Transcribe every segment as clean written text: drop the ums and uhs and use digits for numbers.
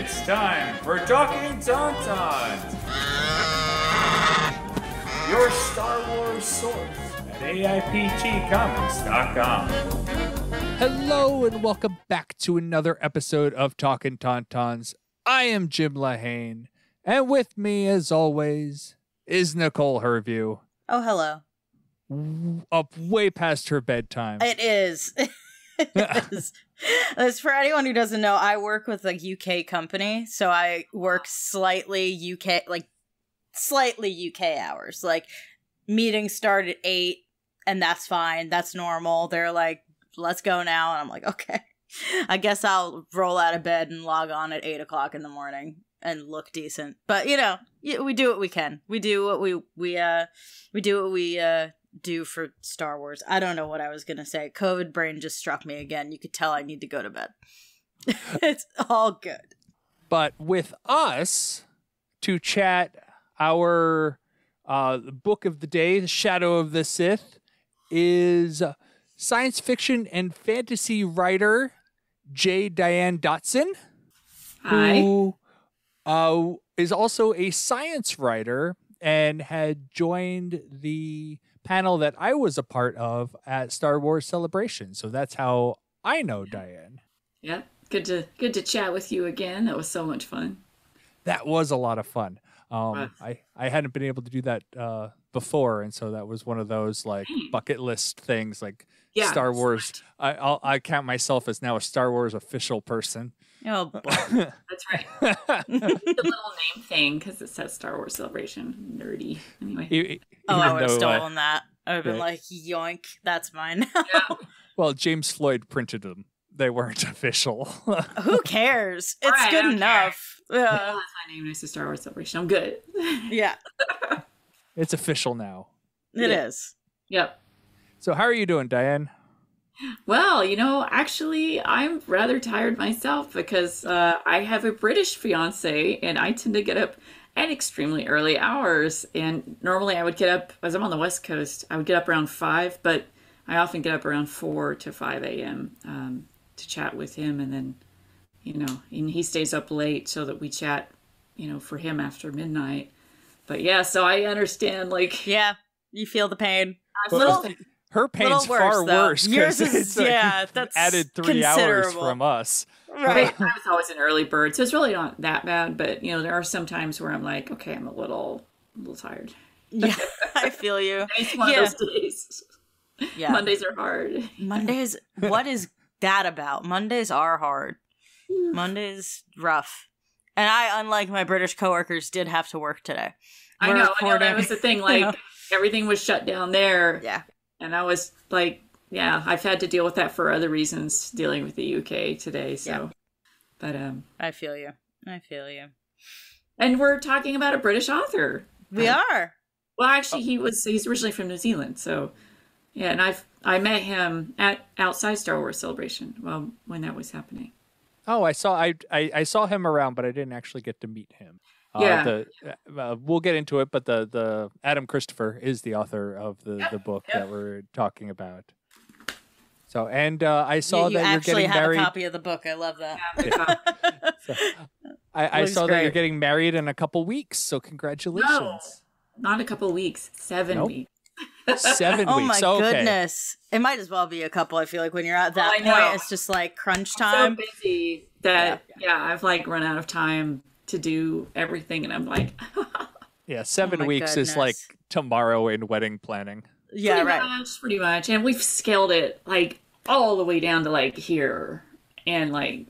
It's time for Talkin Tauntauns, your Star Wars source at AIPTcomics.com. Hello and welcome back to another episode of Talkin Tauntauns. I am Jim Lehane, and with me, as always, is Nicole Herview. Oh, hello. Up way past her bedtime. It is. It is. As for anyone who doesn't know, I work with a UK company, so I work slightly UK hours. Like, meetings start at 8, and that's fine. That's normal. They're like, let's go now. And I'm like, okay. I guess I'll roll out of bed and log on at 8 o'clock in the morning and look decent. But, you know, we do what we can. We do what we do for Star Wars. I don't know what I was gonna say. COVID brain just struck me again. You could tell I need to go to bed. It's all good. But with us to chat our book of the day, The Shadow of the Sith, is science fiction and fantasy writer Dianne Dotson. Hi. Who is also a science writer and had joined the panel that I was a part of at Star Wars Celebration. So that's how I know Dianne. Yeah, good to chat with you again. That was so much fun. That was a lot of fun. Right. I hadn't been able to do that before, and so that was one of those like bucket list things, like Star Wars. Right. I count myself as now a Star Wars official person. Oh, boy. That's right. The little name thing, because it says Star Wars Celebration. Nerdy. Anyway. I would have stolen that. I would have been like, yoink, that's mine now. Yeah. Well, James Floyd printed them. They weren't official. Who cares? It's right, good enough. Yeah. That's my name next to Star Wars Celebration. I'm good. Yeah. It's official now. It is. Yep. So how are you doing, Dianne? Well, actually, I'm rather tired myself because I have a British fiance and I tend to get up at extremely early hours. And normally I would get up, as I'm on the West Coast, I would get up around 5, but I often get up around 4 to 5 a.m. To chat with him. And then, and he stays up late so that we chat, for him after midnight. But yeah, so I understand, Yeah, you feel the pain. Her pain's far worse. Yours is, that's added 3 hours from us. Right. I was always an early bird, so it's really not that bad. But, there are some times where I'm like, okay, I'm a little tired. Yeah, I feel you. It's one of those days. Yeah. Mondays are hard. Mondays, what is that about? Mondays are hard. Mondays, rough. And I, unlike my British coworkers, did have to work today. I know, that was the thing. Everything was shut down there. Yeah. And I was like, I've had to deal with that for other reasons, dealing with the UK today. So, yeah. But I feel you. And we're talking about a British author. We are. Well, actually, he's originally from New Zealand. So, yeah, and I met him at outside Star Wars Celebration. Well, when that was happening. Oh, I saw him around, but I didn't actually get to meet him. We'll get into it, but the Adam Christopher is the author of the book that we're talking about. So, and I saw that you're getting married. You actually have a copy of the book. I love that. Yeah. So, I saw that you're getting married in a couple weeks. So, congratulations. No, not a couple weeks. 7 weeks. 7 weeks. Oh my okay. goodness! It might as well be a couple. I feel like when you're at that point, it's just like crunch time. I'm so busy that I've run out of time to do everything, and I'm like, yeah, 7 weeks is like tomorrow in wedding planning. Yeah, pretty much. And we've scaled it all the way down to here, and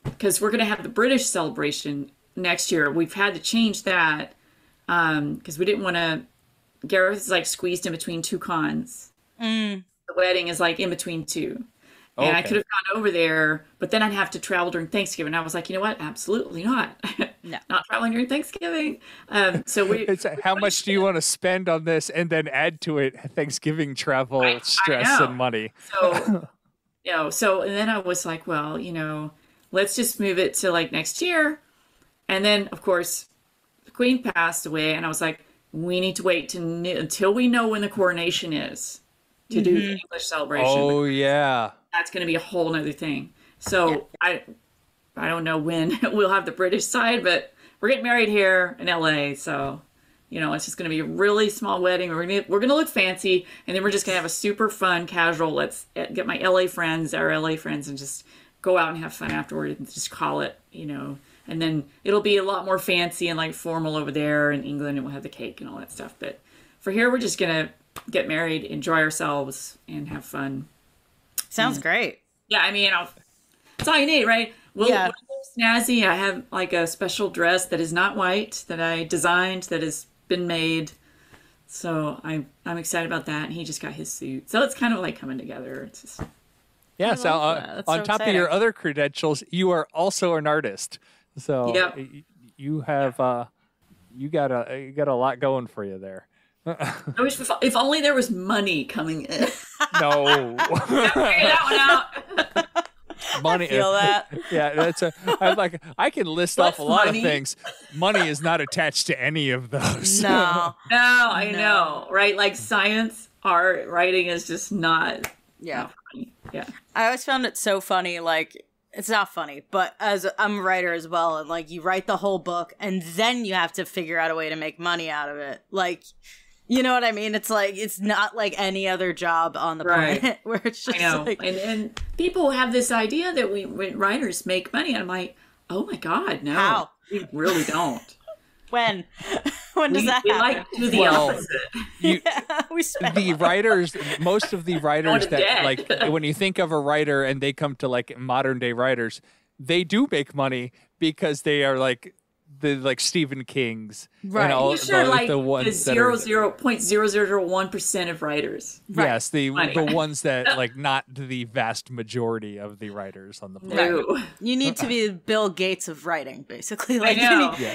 because we're gonna have the British celebration next year. We've had to change that because we didn't want to. Gareth is squeezed in between 2 cons. The wedding is in between 2. And I could have gone over there, but then I'd have to travel during Thanksgiving. I was like, you know what? Absolutely not. No. Not traveling during Thanksgiving. So how much do you want to spend on this and then add to it Thanksgiving travel stress and money? So, and then I was like, well, let's just move it to next year. And then, of course, the Queen passed away, and I was like, we need to wait until we know when the coronation is to do the English celebration. Oh, yeah. That's going to be a whole nother thing. So I don't know when we'll have the British side, but we're getting married here in LA. So, it's just going to be a really small wedding. We're gonna look fancy, and then we're just going to have a super fun, casual, let's get my LA friends, our LA friends, and just go out and have fun afterward and just call it, and then it'll be a lot more fancy and like formal over there in England, and we'll have the cake and all that stuff. But for here, we're just going to get married, enjoy ourselves, and have fun. Sounds great. Yeah, I mean, that's all you need, right? We'll go snazzy. I have like a special dress that is not white that I designed that has been made. So I'm excited about that. And he just got his suit. So it's kind of like coming together. It's just... Yeah, so on top of your other credentials, you are also an artist. So you have you got a lot going for you there. I wish if only there was money coming in. No. Figure that one out. Money. I feel that. Yeah, I can list off a lot of things. Money is not attached to any of those. No. I know, right? Like science, art, writing is just not. Yeah. Not funny. Yeah. I always found it so funny, like, it's not funny, but as I'm a writer as well, and like you write the whole book and then you have to figure out a way to make money out of it. Like, you know what I mean? It's like, it's not like any other job on the planet where it's just like... And people have this idea that when writers make money, and I'm like, oh my God, no. How? We really don't. When? When does that happen? We like to do the opposite. We spend the writers, most of the writers that like when you think of a writer and they come to like modern day writers, they do make money because they are like the Stephen King's and all the ones that are 0.0001% of writers. Right. Yes, the ones that like not the vast majority of the writers on the planet. Right. You need to be Bill Gates of writing, basically. Like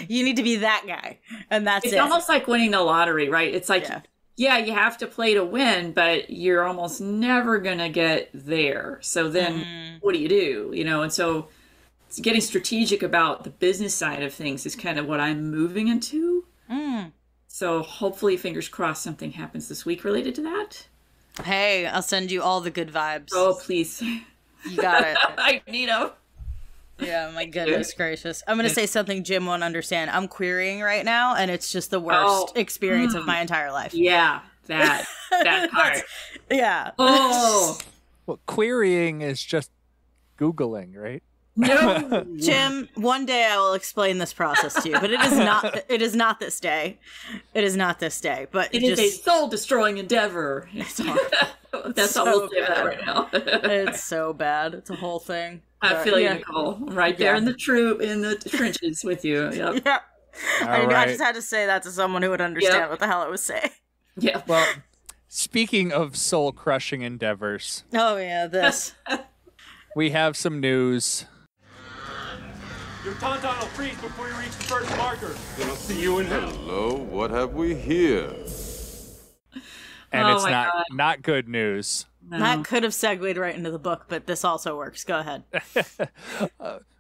you need to be that guy, and that's it's almost like winning the lottery, right? It's like you have to play to win, but you're almost never gonna get there. So then, what do you do? And so. Getting strategic about the business side of things is kind of what I'm moving into. So hopefully, fingers crossed, something happens this week related to that. Hey, I'll send you all the good vibes. Oh, please. You got it. I need them. Yeah, my goodness gracious. I'm going to say something Jim won't understand. I'm querying right now, and it's just the worst experience of my entire life. Yeah, that part. Yeah. Oh. Well, querying is just Googling, right? No, Jim. One day I will explain this process to you, but it is not. It is not this day. It is not this day. But it is a soul-destroying endeavor. It's horrible. That's so all we'll say about right now. It's so bad. It's a whole thing. I feel you, Nicole. Right there in the trenches with you. Yep. Yeah. All right. I just had to say that to someone who would understand what the hell I was saying. Yeah. Well, speaking of soul-crushing endeavors. Oh yeah, this. We have some news. Your tauntaun will freeze before you reach the first marker. Then I'll see you in hell. Hello, what have we here? And it's not good news. No. That could have segued right into the book, but this also works. Go ahead.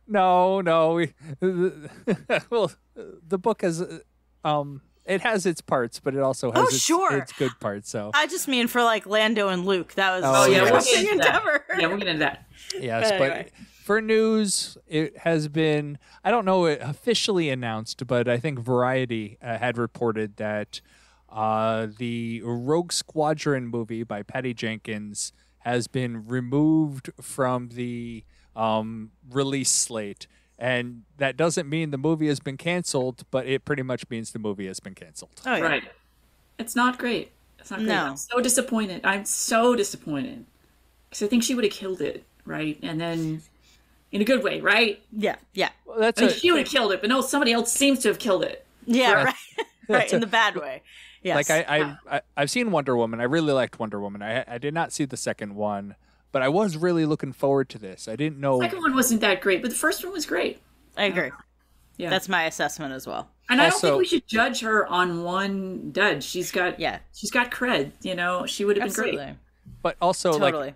No. Well, the book has, it has its parts, but it also has its good parts. So I just mean for like Lando and Luke. That was we'll get into that. Yeah, we'll get into that. Yes, anyway. But for news, it has been, I don't know, it officially announced, but I think Variety had reported that the Rogue Squadron movie by Patty Jenkins has been removed from the release slate. And that doesn't mean the movie has been canceled, but it pretty much means the movie has been canceled. Oh, yeah. Right. It's not great. It's not great. No. I'm so disappointed. Because I think she would have killed it, right? And then, in a good way, right? Yeah. Well, She would have killed it, but no, somebody else seems to have killed it. Yeah, right. Right, in the bad way. Yes. Like, I've seen Wonder Woman. I really liked Wonder Woman. I did not see the second one, but I was really looking forward to this. I didn't know... The second one wasn't that great, but the first one was great. I agree. Yeah. That's my assessment as well. And I don't think we should judge her on one dud. She's got cred, She would have been great. But also, totally. like,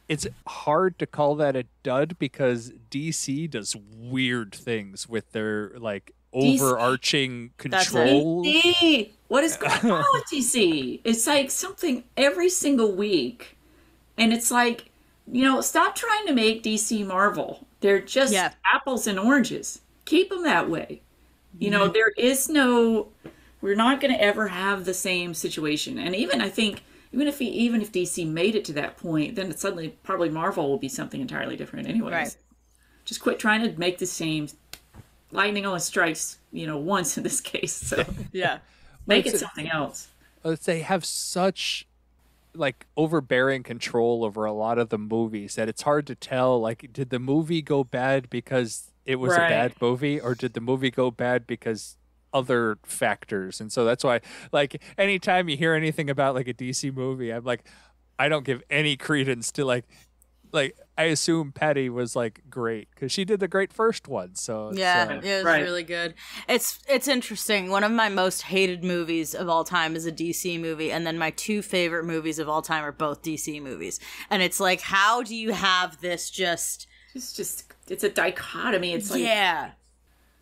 it's hard to call that a dud because DC does weird things with their, like, overarching control. DC! What is going on with DC? It's like something every single week. And it's like, stop trying to make DC Marvel. They're just apples and oranges. Keep them that way. You know, there is no, we're not going to ever have the same situation. And even, I think, even if DC made it to that point, then suddenly probably Marvel will be something entirely different anyways. Right. Just quit trying to make the same. Lightning only strikes, you know, once in this case. So Yeah. make it something else. They have such like overbearing control over a lot of the movies that it's hard to tell, like, did the movie go bad because it was a bad movie, or did the movie go bad because other factors? And so that's why, like, anytime you hear anything about like a DC movie, I'm like, I don't give any credence to like I assume Patty was like great because she did the great first one. So it was really good. It's interesting. One of my most hated movies of all time is a DC movie, and then my two favorite movies of all time are both DC movies. And it's like, how do you have this just? It's a dichotomy. It's like yeah.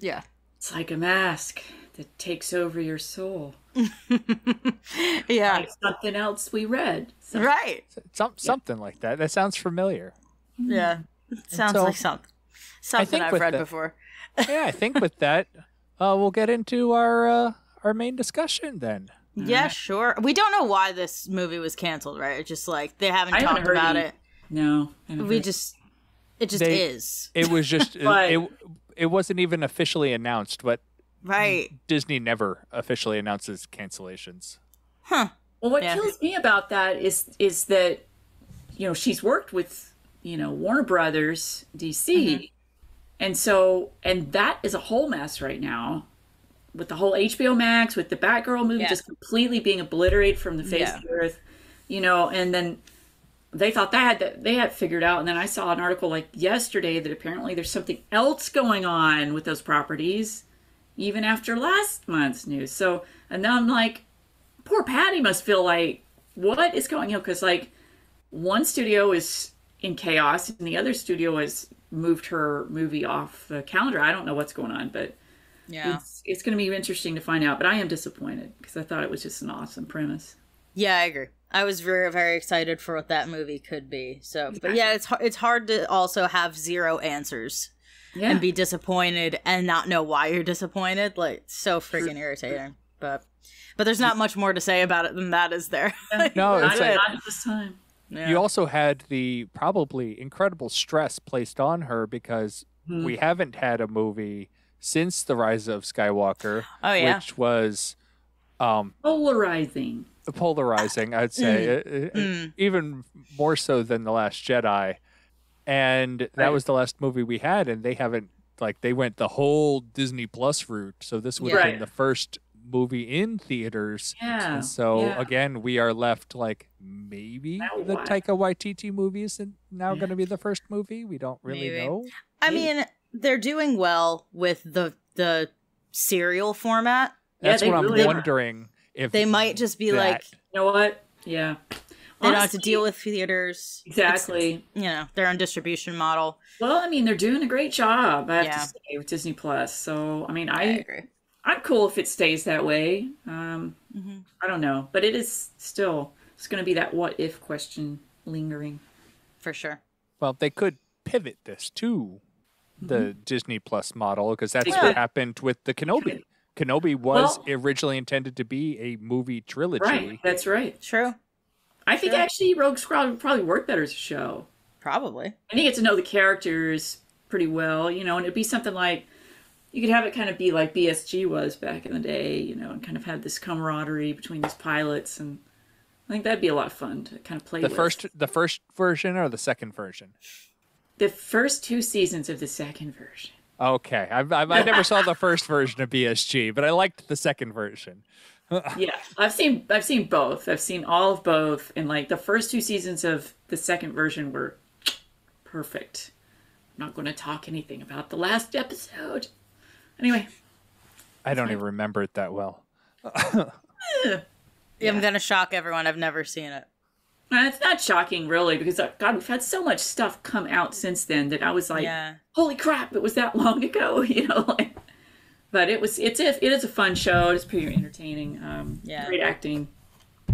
It's like a mask that takes over your soul. Yeah. Like something else we read. Right. Something like that. That sounds familiar. Yeah. It sounds like something I've read before. Yeah, I think with that, we'll get into our main discussion then. Yeah, sure. We don't know why this movie was canceled, right? It's just like they haven't talked about it. No. It just is. It was just it wasn't even officially announced, but right. Disney never officially announces cancellations. Huh. Well, what kills me about that is that, you know, she's worked with, you know, Warner Brothers, DC, and that is a whole mess right now, with the whole HBO Max, with the Batgirl movie just completely being obliterated from the face of the earth, you know, and then they thought they had figured out, and then I saw an article like yesterday that apparently there's something else going on with those properties, even after last month's news. So, and now I'm like, poor Patty must feel like, what is going on? Because like, one studio is in chaos, and the other studio has moved her movie off the calendar. I don't know what's going on, but it's going to be interesting to find out. But I am disappointed because I thought it was just an awesome premise. Yeah, I agree. I was very, very excited for what that movie could be. So, but yeah, it's hard to also have zero answers and be disappointed and not know why you're disappointed. Like, it's so freaking irritating. But there's not much more to say about it than that, is there? No, it's not at this time. Yeah. You also had the probably incredible stress placed on her because we haven't had a movie since The Rise of Skywalker, which was polarizing, I'd say, even more so than The Last Jedi. And that was the last movie we had, and they haven't, like, they went the whole Disney Plus route. So this would have been the first movie in theaters. Yeah. And so again, we are left like, maybe the Taika Waititi movie is now going to be the first movie. We don't really know. I mean, they're doing well with the serial format. That's what I'm wondering. If they might just be like, you know what? Yeah. They don't have to deal with theaters. Exactly. It's, you know, their own distribution model. Well, I mean, they're doing a great job, I have to say, with Disney Plus. So, I mean, I agree. I'm cool if it stays that way. I don't know. But it is still, it's going to be that what if question lingering. For sure. Well, they could pivot this to the Disney Plus model, because that's what happened with the Kenobi. Kenobi was originally intended to be a movie trilogy. Right, that's right. True. I think actually Rogue Squadron would probably work better as a show. Probably. And you get to know the characters pretty well, you know, and it'd be something like, you could have it kind of be like BSG was back in the day, you know, and kind of have this camaraderie between these pilots, and I think that'd be a lot of fun to kind of play with. The first version or the second version? The first 2 seasons of the second version. Okay, I never saw the first version of BSG, but I liked the second version. Yeah, I've seen both. I've seen all of both, and like the first 2 seasons of the second version were perfect. I'm not going to talk anything about the last episode. Anyway, I don't even remember it that well. I'm going to shock everyone. I've never seen it. It's not shocking, really, because God, we've had so much stuff come out since then that I was like, "Holy crap! It was that long ago," you know. Like, but it is a fun show. It's pretty entertaining. Great acting.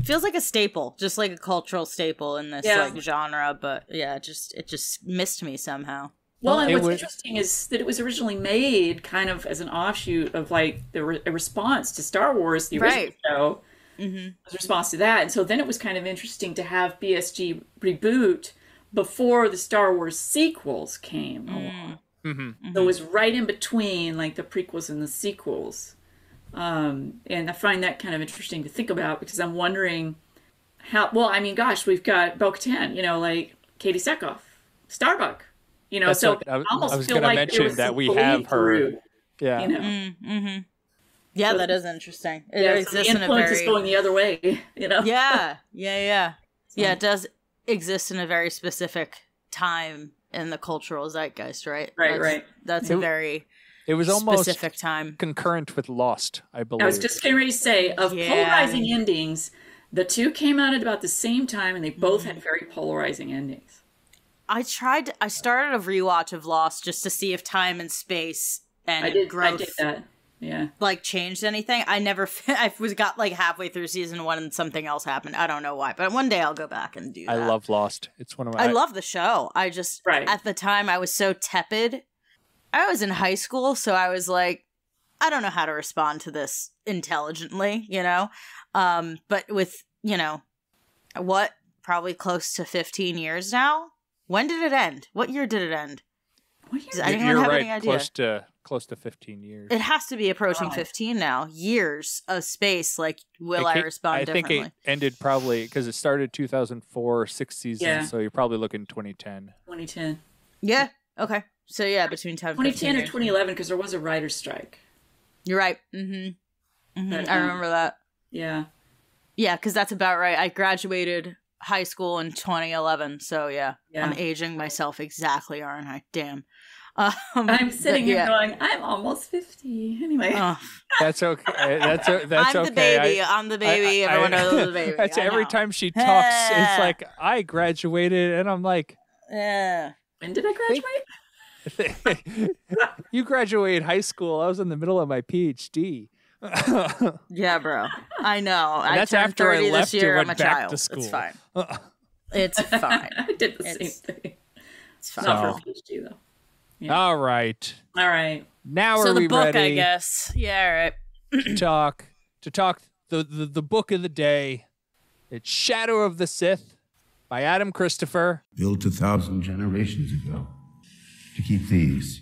Feels like a staple, just like a cultural staple in this like genre. But yeah, it just missed me somehow. Well, and what's interesting is that it was originally made kind of as an offshoot of like a response to Star Wars, the original show. Mm-hmm. Was a response to that, and so then it was kind of interesting to have BSG reboot before the Star Wars sequels came along. Mm-hmm. So it was right in between like the prequels and the sequels, and I find that kind of interesting to think about because I'm wondering how. Well, I mean, gosh, we've got Bo-Katan, like Katie Sackhoff, Starbuck. That's so what, I almost was feel going to like mention that we have her. Yeah. Mm-hmm. Yeah, so, that is interesting. It exists so the influence is going the other way. Yeah. Yeah, it does exist in a very specific time in the cultural zeitgeist, right? Right. That's a very it was almost specific time. Concurrent with Lost, I believe. I was just getting ready to say, of polarizing endings, the two came out at about the same time, and they both had very polarizing endings. I started a rewatch of Lost just to see if time and space and growth I did that. Yeah. Like changed anything. I got like halfway through season 1 and something else happened. I don't know why, but one day I'll go back and do that. I love Lost. It's one of my I love the show. I just at the time I was so tepid. I was in high school, so I was like, I don't know how to respond to this intelligently, But with, probably close to 15 years now? When did it end? What year did it end? Does anyone have any idea? Close to 15 years. It has to be approaching 15 now. Years of space. Like, will I respond differently? I think it ended probably, because it started 2004, 6 seasons, so you're probably looking 2010. 2010. Yeah, okay. So yeah, between 2010 or 2011, because there was a writer's strike. You're right. Mm-hmm. I remember that. Yeah. Yeah, because that's about right. I graduated high school in 2011, so yeah. I'm aging myself exactly, aren't I? Damn. I'm sitting here going, I'm almost 50. Anyway. That's okay. That's I'm okay. The baby. I'm the baby. Everyone knows the baby. That's every time she talks, it's like, I graduated, and I'm like, yeah. When did I graduate? You graduated high school. I was in the middle of my PhD. Yeah, bro. I know. And that's after I left this year. and went I'm a back child. to school. It's fine. It's fine. I did the same thing. It's fine. Not for a PhD, though. Yeah. All right. Now so are we the book, ready? I guess. Yeah, all right. to talk the book of the day. It's Shadow of the Sith by Adam Christopher. Built 1,000 generations ago to keep these,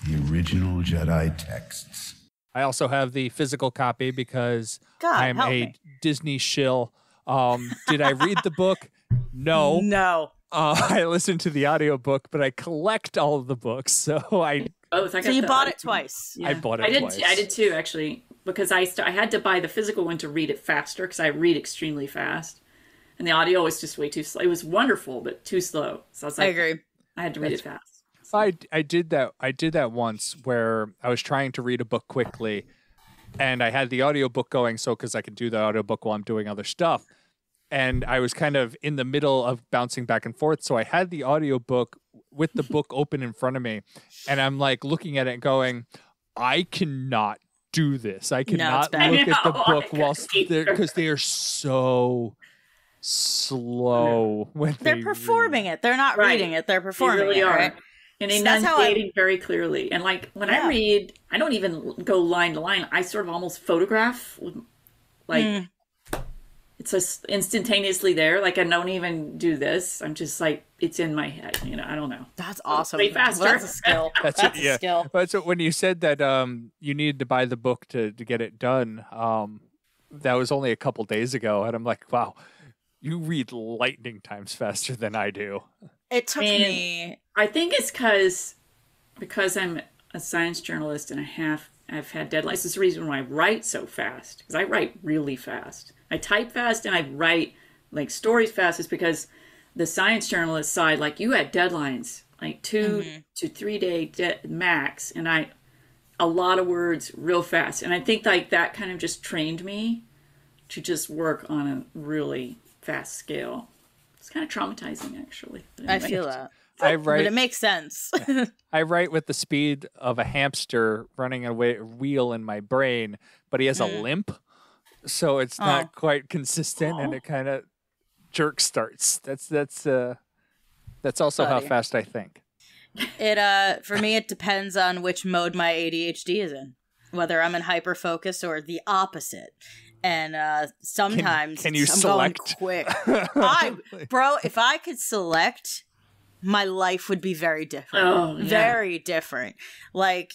the original Jedi texts. I also have the physical copy because I'm a Disney shill. Did I read the book? No. No. I listened to the audiobook, but I collect all of the books, so I... So you bought it twice. Yeah. I bought it twice. I did too, actually, because I had to buy the physical one to read it faster, because I read extremely fast. And the audio was just way too slow. It was wonderful, but too slow. So I was like, I agree. I had to read it fast. I did that once where I was trying to read a book quickly, and I had the audiobook going, so because I can do the audiobook while I'm doing other stuff. And I was kind of in the middle of bouncing back and forth. So I had the audiobook with the book open in front of me. And I'm like looking at it going, I cannot do this. I cannot look at the book whilst because they are so slow when they're performing it. They're not reading it. They're performing they really it. Are. Right? And enunciating very clearly. And like when I read, I don't even go line to line. I sort of almost photograph it's just instantaneously there. Like I don't even do this. I'm just like, it's in my head. I don't know. That's awesome. Way faster. Well, that's a skill. That's a skill. But so when you said that you needed to buy the book to get it done, that was only a couple days ago. And I'm like, wow, you read lightning times faster than I do. It took me. I think it's because I'm a science journalist and I've had deadlines. It's the reason why I write so fast, because I write really fast. I type fast and I write like stories fast. Is because the science journalist side, like you had deadlines, like 2 to 3 day max, and a lot of words real fast. And I think like that kind of just trained me to just work on a really fast scale. It's kind of traumatizing, actually. Anyway. I feel that. But it makes sense. I write with the speed of a hamster running a wheel in my brain, but he has a limp, so it's not quite consistent, and it kind of jerk starts. That's also how fast I think. It for me it depends on which mode my ADHD is in. Whether I'm in hyper focus or the opposite. And sometimes can you I'm select? going quick. Bro, if I could select, my life would be very different. Oh, yeah. Very different. Like,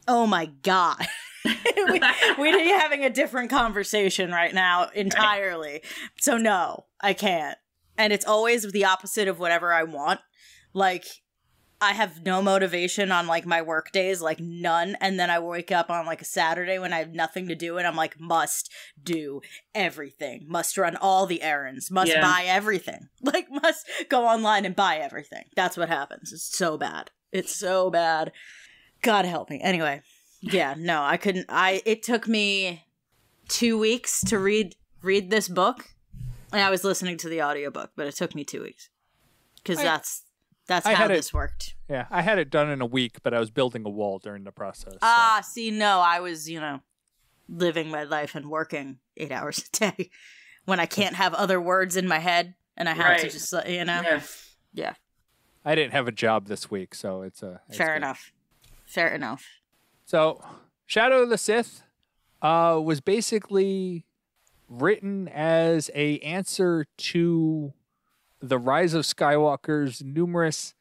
oh my God. We'd be having a different conversation right now entirely. Right. So no, I can't. And it's always the opposite of whatever I want. Like, I have no motivation on, like, my work days, like, none. And then I wake up on, like, a Saturday when I have nothing to do, and I'm like, must do everything. Must run all the errands. Must buy everything. Like, must go online and buy everything. That's what happens. It's so bad. It's so bad. God help me. Anyway, yeah, no, I couldn't. It took me 2 weeks to read this book. And I was listening to the audiobook, but it took me 2 weeks. Because that's how this worked. Yeah, I had it done in a week, but I was building a wall during the process. See, no, I was, living my life and working 8 hours a day when I can't have other words in my head, and I have to just, Yeah. I didn't have a job this week, so it's Fair enough. Fair enough. So, Shadow of the Sith was basically written as a answer to the Rise of Skywalker's numerous,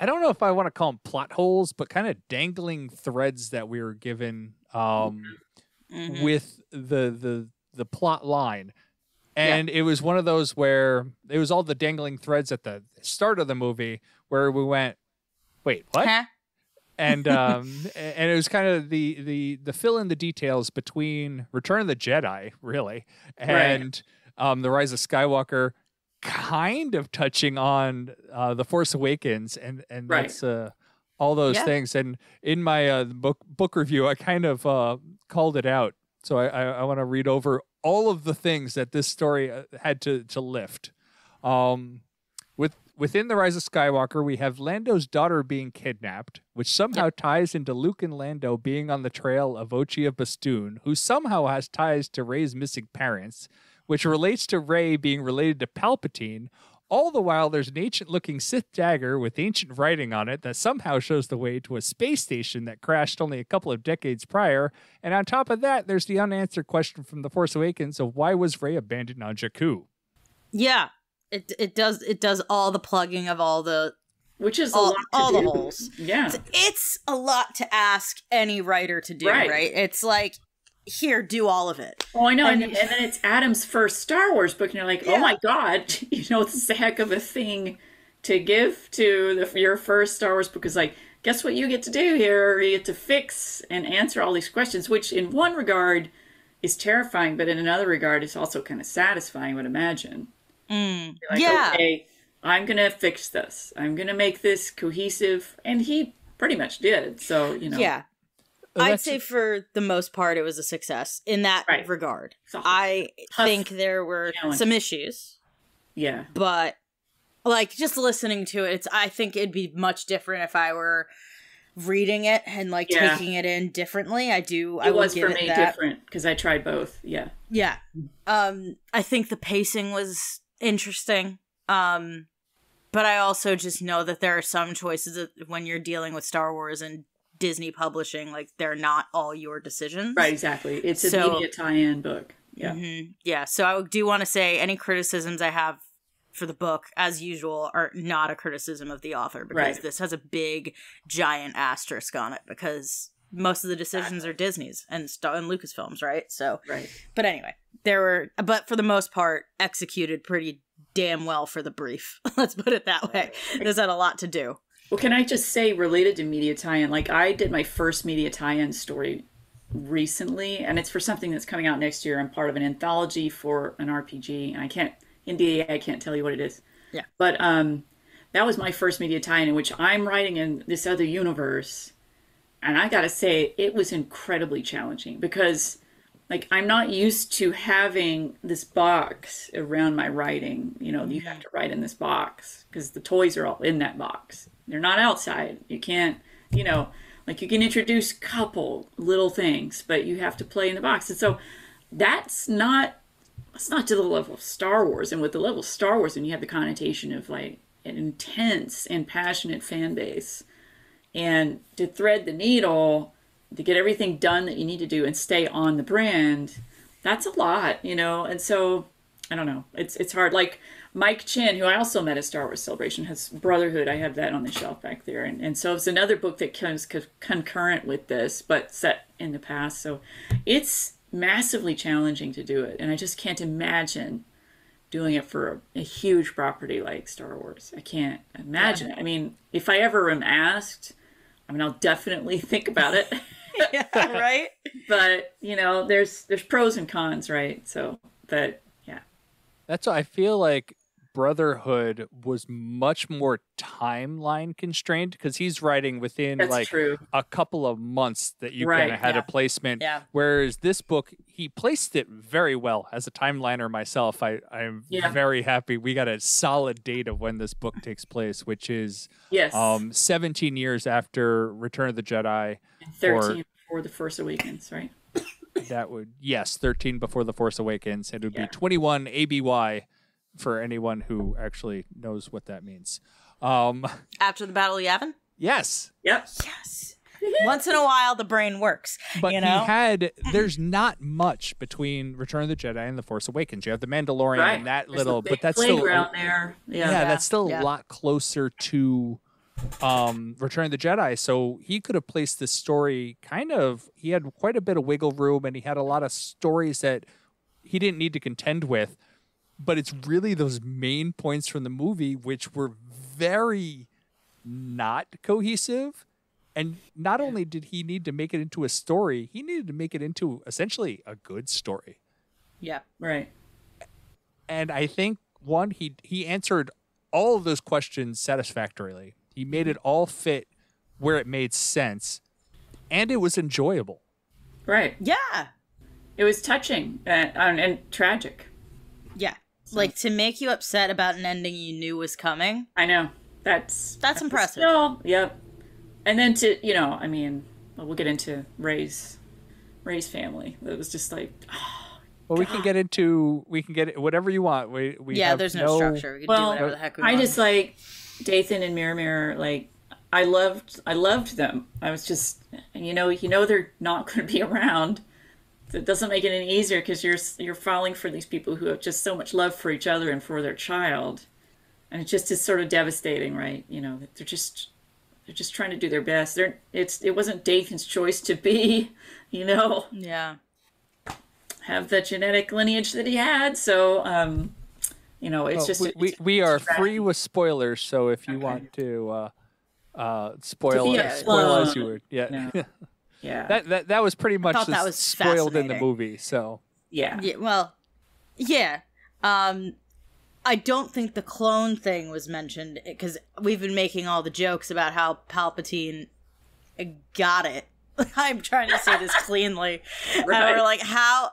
I don't know if I want to call them plot holes, but kind of dangling threads that we were given with the plot line. And it was one of those where it was all the dangling threads at the start of the movie where we went, wait, what? Huh? And it was kind of the fill in the details between Return of the Jedi, really, and the Rise of Skywalker, kind of touching on the Force Awakens and that's all those things. And in my book review, I kind of called it out. So I want to read over all of the things that this story had to lift. Within the Rise of Skywalker, we have Lando's daughter being kidnapped, which somehow ties into Luke and Lando being on the trail of Ochi of Bastoon, who somehow has ties to Rey's missing parents, which relates to Rey being related to Palpatine. All the while, there's an ancient-looking Sith dagger with ancient writing on it that somehow shows the way to a space station that crashed only a couple of decades prior. And on top of that, there's the unanswered question from The Force Awakens of why was Rey abandoned on Jakku? Yeah, it does all the plugging of all the... Which is all a lot the holes. Yeah. It's a lot to ask any writer to do, right? It's like, here, do all of it. Oh, I know. And then it's Adam's first Star Wars book, and you're like, oh my God, this is a heck of a thing to give to your first Star Wars book. Is like, guess what you get to do here? You get to fix and answer all these questions, which in one regard is terrifying, but in another regard is also kind of satisfying, I would imagine. You're like, okay, I'm going to fix this. I'm going to make this cohesive. And he pretty much did. So, Yeah. I'd say for the most part, it was a success in that regard. I think there were some issues. Yeah. But, like, just listening to it, I think it'd be much different if I were reading it and, like, taking it in differently. It was for me different because I tried both. Yeah. Yeah. I think the pacing was interesting. But I also just know that there are some choices that when you're dealing with Star Wars and Disney publishing, like, they're not all your decisions. Right, exactly. It's a media tie-in book. Yeah. Mm-hmm. Yeah, so I do want to say any criticisms I have for the book, as usual, are not a criticism of the author, because this has a big, giant asterisk on it, because most of the decisions are Disney's and Lucasfilm's, right? So, but anyway, but for the most part, executed pretty damn well for the brief. Let's put it that way. This had a lot to do. Well, can I just say, related to media tie-in, like, I did my first media tie-in story recently, and it's for something that's coming out next year. I'm part of an anthology for an RPG, and I can't tell you what it is. Yeah. But that was my first media tie-in, in which I'm writing in this other universe, and I gotta say, it was incredibly challenging, because, like, I'm not used to having this box around my writing. You have to write in this box, because the toys are all in that box. They're not outside. You can't, like, you can introduce a couple little things, but you have to play in the box. And so that's not to the level of Star Wars. And with the level of Star Wars, and you have the connotation of, like, an intense and passionate fan base. And to thread the needle, to get everything done that you need to do and stay on the brand, that's a lot, you know? And so, I don't know. It's hard. Like Mike Chin, who I also met at Star Wars Celebration, has Brotherhood. I have that on the shelf back there. And so it's another book that comes concurrent with this, but set in the past. So it's massively challenging to do it. And I just can't imagine doing it for a huge property like Star Wars. I can't imagine it. I mean, if I ever am asked, I mean, I'll definitely think about it. Yeah, right? But, you know, there's pros and cons, right? So, but yeah. That's why I feel like Brotherhood was much more timeline constrained because he's writing within True. a couple of months that you Right, kind of had a placement. Yeah. Whereas this book, he placed it very well. As a timeliner myself, I'm very happy we got a solid date of when this book takes place, which is 17 years after Return of the Jedi. 13 before The Force Awakens, right? That would, 13 before The Force Awakens. It would be 21 ABY for anyone who actually knows what that means. After the Battle of Yavin? Yes. Yep. Yes. Once in a while, the brain works. But you know? there's not much between Return of the Jedi and The Force Awakens. You have the Mandalorian and that There's little, a big but that's still playground there. that's still a lot closer to Return of the Jedi. So he could have placed this story he had quite a bit of wiggle room and he had a lot of stories that he didn't need to contend with. But it's really those main points from the movie which were very not cohesive. And not only did he need to make it into a story, he needed to make it into essentially a good story. Yeah. Right. And I think, one, he answered all of those questions satisfactorily. He made it all fit where it made sense. And it was enjoyable. Right. Yeah. It was touching and tragic. Yeah. Like, to make you upset about an ending you knew was coming. I know. That's impressive. Still, yep. And then to, you know, I mean, we'll get into Rey's family. It was just like, well, we can get whatever you want. We have there's no structure. We can do whatever the heck we want. I just like Dathan and Miramir. Like, I loved them. I was just, you know, they're not going to be around. It doesn't make it any easier because you're falling for these people who have just so much love for each other and for their child, and it just is sort of devastating, right? You know, they're just trying to do their best. It wasn't Dathan's choice to be, you know, have the genetic lineage that he had. So, you know, it's just we are free with spoilers. So if you want to spoil as you would, No. Yeah. That was pretty much that was spoiled in the movie. So yeah. Well, yeah. I don't think the clone thing was mentioned because we've been making all the jokes about how Palpatine got it. I'm trying to say this cleanly. Right. And we're like, how?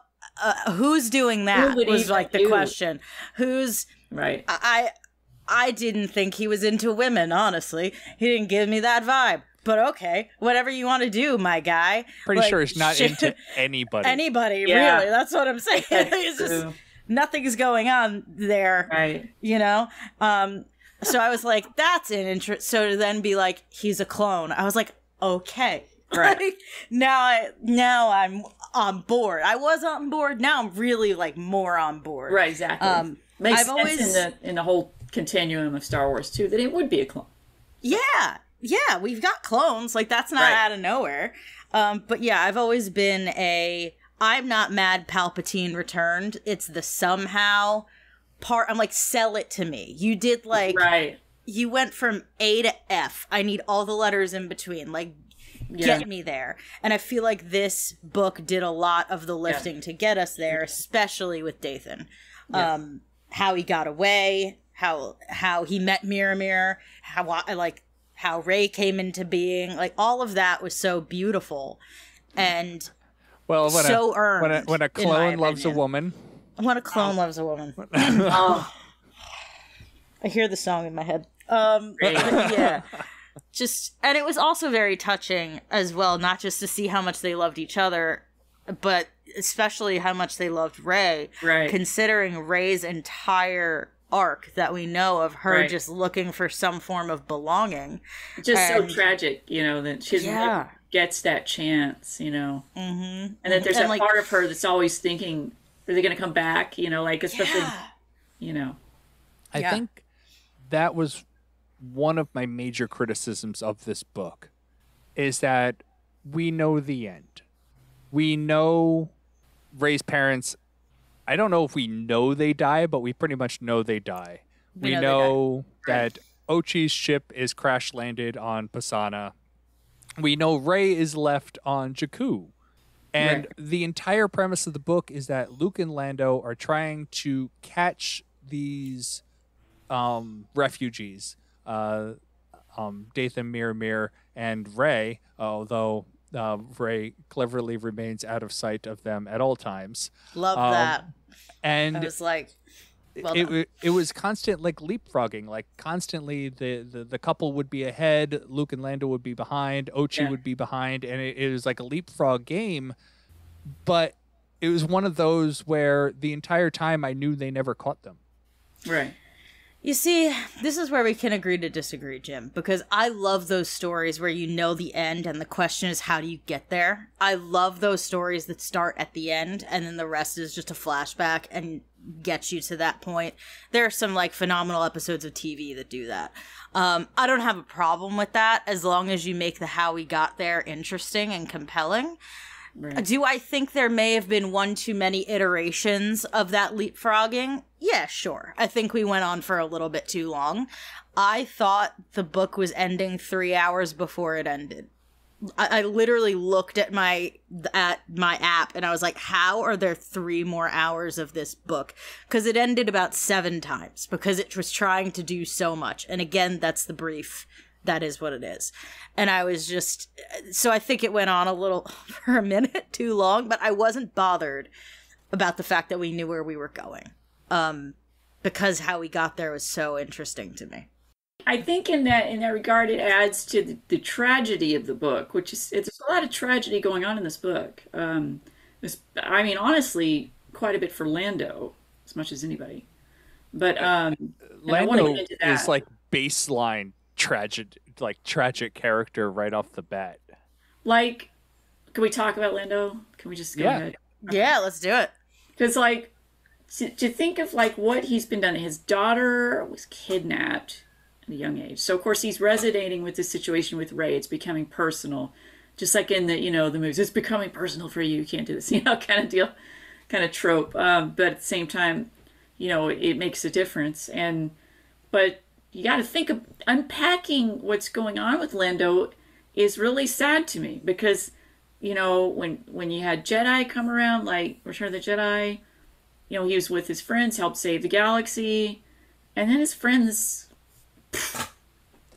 Who's doing that? Was like the question. Who's right? I didn't think he was into women. Honestly, he didn't give me that vibe. But okay, whatever you want to do, my guy. Pretty sure he's not into anybody. Anybody, really? That's what I'm saying. It's just nothing's going on there, right? You know. So I was like, that's an interest. So to then be like, he's a clone. I was like, okay, right. Like, now I'm on board. I was on board. Now I'm really like more on board. Right, exactly. Makes sense in the whole continuum of Star Wars too that it would be a clone. Yeah, we've got clones. Like, that's not out of nowhere. But yeah, I've always been I'm not mad Palpatine returned. It's the somehow part. I'm like, sell it to me. You did like, you went from A to F. I need all the letters in between. Like, get me there. And I feel like this book did a lot of the lifting to get us there, especially with Dathan. How he got away, how he met Miramir, how Rey came into being, like all of that was so beautiful and earned. When a clone loves a woman. When a clone loves a woman. I hear the song in my head. Yeah. And it was also very touching as well, not just to see how much they loved each other, but especially how much they loved Rey. Right. Considering Rey's entire arc that we know of her Right. just looking for some form of belonging. Just And- so tragic, that she never gets that chance, Mm-hmm. And that there's that part of her that's always thinking, are they going to come back? Especially, I think that was one of my major criticisms of this book, is that we know the end. We know Rey's parents. I don't know if we know they die, but we pretty much know they die. We know that Ochi's ship is crash landed on Pisana. We know Rey is left on Jakku. And the entire premise of the book is that Luke and Lando are trying to catch these refugees, Dathan, Mir, and Rey, although Rey cleverly remains out of sight of them at all times. Love that. And I was like, well it was constant leapfrogging, constantly the couple would be ahead, Luke and Lando would be behind, Ochi would be behind, and it was like a leapfrog game. But it was one of those where the entire time I knew they never caught them. Right. You see, this is where we can agree to disagree, Jim, because I love those stories where you know the end and the question is how do you get there? I love those stories that start at the end and then the rest is just a flashback and gets you to that point. There are some phenomenal episodes of TV that do that. I don't have a problem with that as long as you make the how we got there interesting and compelling. Right. Do I think there may have been one too many iterations of that leapfrogging? Yeah, sure. I think we went on for a little bit too long. I thought the book was ending 3 hours before it ended. I literally looked at my app and I was like, how are there 3 more hours of this book? Because it ended about 7 times because it was trying to do so much. And again, that's the brief. That is what it is. And I was just, so I think it went on a little for a minute too long, but I wasn't bothered about the fact that we knew where we were going. Because how we got there was so interesting to me. I think in that regard, it adds to the tragedy of the book, which is, it's a lot of tragedy going on in this book. Honestly, quite a bit for Lando, as much as anybody. But Lando is baseline tragic character right off the bat. Can we talk about Lando? Can we just go ahead? Yeah, let's do it. Because to think of what he's been done. His daughter was kidnapped at a young age, so of course he's resonating with this situation with Rey. It's becoming personal, just like in the the movies. It's becoming personal for you. You can't do this, kind of deal, kind of trope. But at the same time, it makes a difference. But you got to think of unpacking what's going on with Lando is really sad to me because, when you had Jedi come around, like Return of the Jedi, he was with his friends, helped save the galaxy, and then his friends,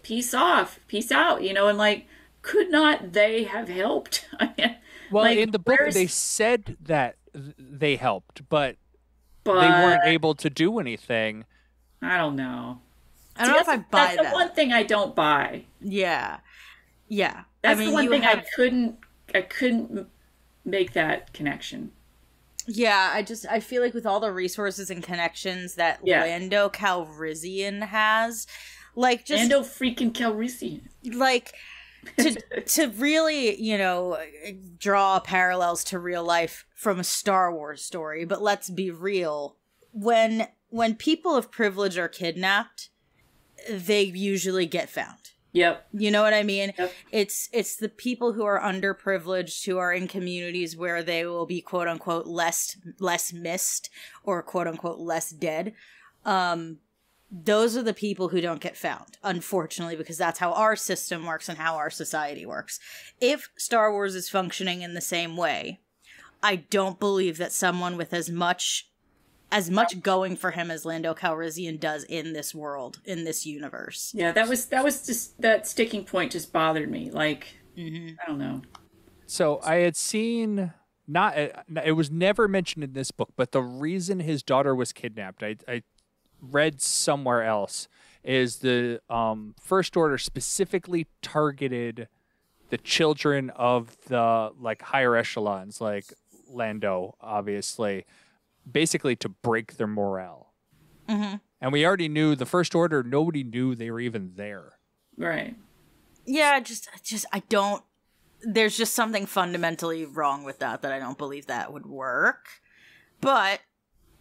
peace out, and could not they have helped? Well, in the book, they said that they helped, but they weren't able to do anything. I don't know. I don't know if I buy that. That's the one thing I don't buy. Yeah. That's the one thing I couldn't make that connection. Yeah, I feel like with all the resources and connections that Lando Calrissian has, Lando freaking Calrissian. To really, draw parallels to real life from a Star Wars story, but let's be real. When people of privilege are kidnapped, they usually get found. Yep. You know what I mean? Yep. It's the people who are underprivileged, who are in communities where they will be quote unquote less missed or quote unquote less dead. Those are the people who don't get found, unfortunately, because that's how our system works and how our society works. If Star Wars is functioning in the same way, I don't believe that someone with as much going for him as Lando Calrissian does in this world, in this universe. Yeah, that was just, that sticking point just bothered me. I don't know. So I had seen, it was never mentioned in this book, but the reason his daughter was kidnapped, I read somewhere else, is the First Order specifically targeted the children of the higher echelons, like Lando, obviously, basically to break their morale. Mm-hmm. And we already knew the First Order, nobody knew they were even there. Right. Yeah, I don't. There's just something fundamentally wrong with that I don't believe that would work. But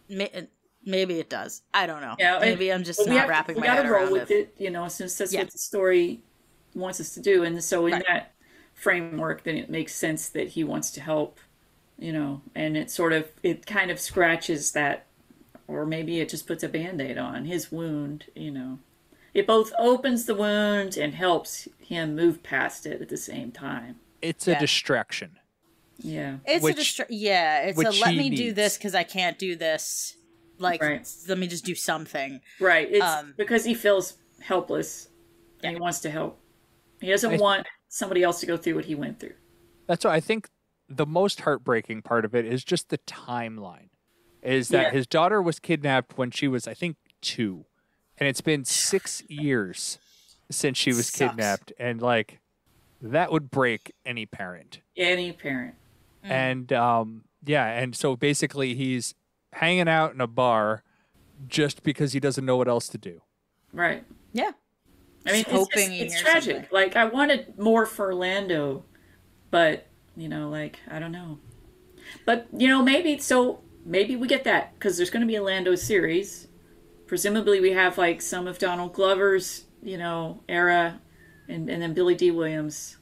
maybe it does. I don't know. Yeah, maybe I'm just not wrapping my head around it. We gotta roll with it, since that's what the story wants us to do. And so in that framework, then it makes sense that he wants to help, and it kind of scratches that, or maybe it just puts a Band-Aid on his wound, It both opens the wound and helps him move past it at the same time. It's a distraction. Yeah. It's a let me do this because I can't do this. Like, let me just do something. Right. It's because he feels helpless and he wants to help. He doesn't want somebody else to go through what he went through. That's why I think the most heartbreaking part of it is just the timeline. Is that his daughter was kidnapped when she was, I think, 2. And it's been 6 years since she was kidnapped. And, like, that would break any parent. Any parent. And, and so basically he's hanging out in a bar just because he doesn't know what else to do. Right. Yeah. I mean, it's tragic. Something. Like, I wanted more for Lando, but, I don't know. But, maybe we get that, because there's going to be a Lando series. Presumably we have, like, some of Donald Glover's, era, and then Billy D. Williams.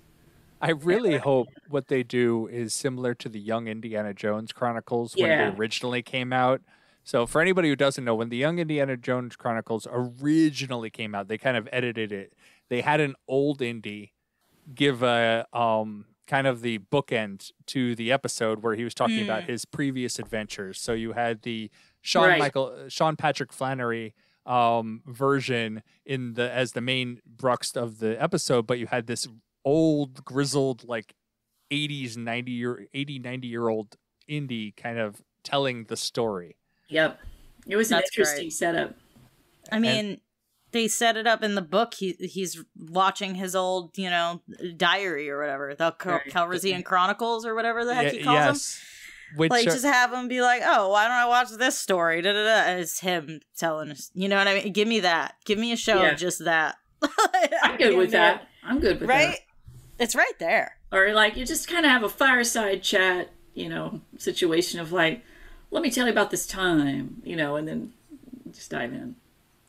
I really hope what they do is similar to the Young Indiana Jones Chronicles when they originally came out. So for anybody who doesn't know, when the Young Indiana Jones Chronicles originally came out, they kind of edited it. They had an old Indy give a kind of the bookend to the episode where he was talking about his previous adventures. So you had the Sean Patrick Flannery version as the main brux of the episode, but you had this old grizzled like 90 year old Indy kind of telling the story. Yep. It was an interesting setup. I mean, they set it up in the book. He's watching his old, diary or whatever, the Calrissian Chronicles or whatever the heck he calls them. Which just have him be like, oh, why don't I watch this story? Da, da, da. And it's him telling us, you know what I mean? Give me that. Give me a show of just that. I'm good with that. I'm good with that. Right? It's right there. Or like you just kind of have a fireside chat, situation of like, let me tell you about this time, and then just dive in.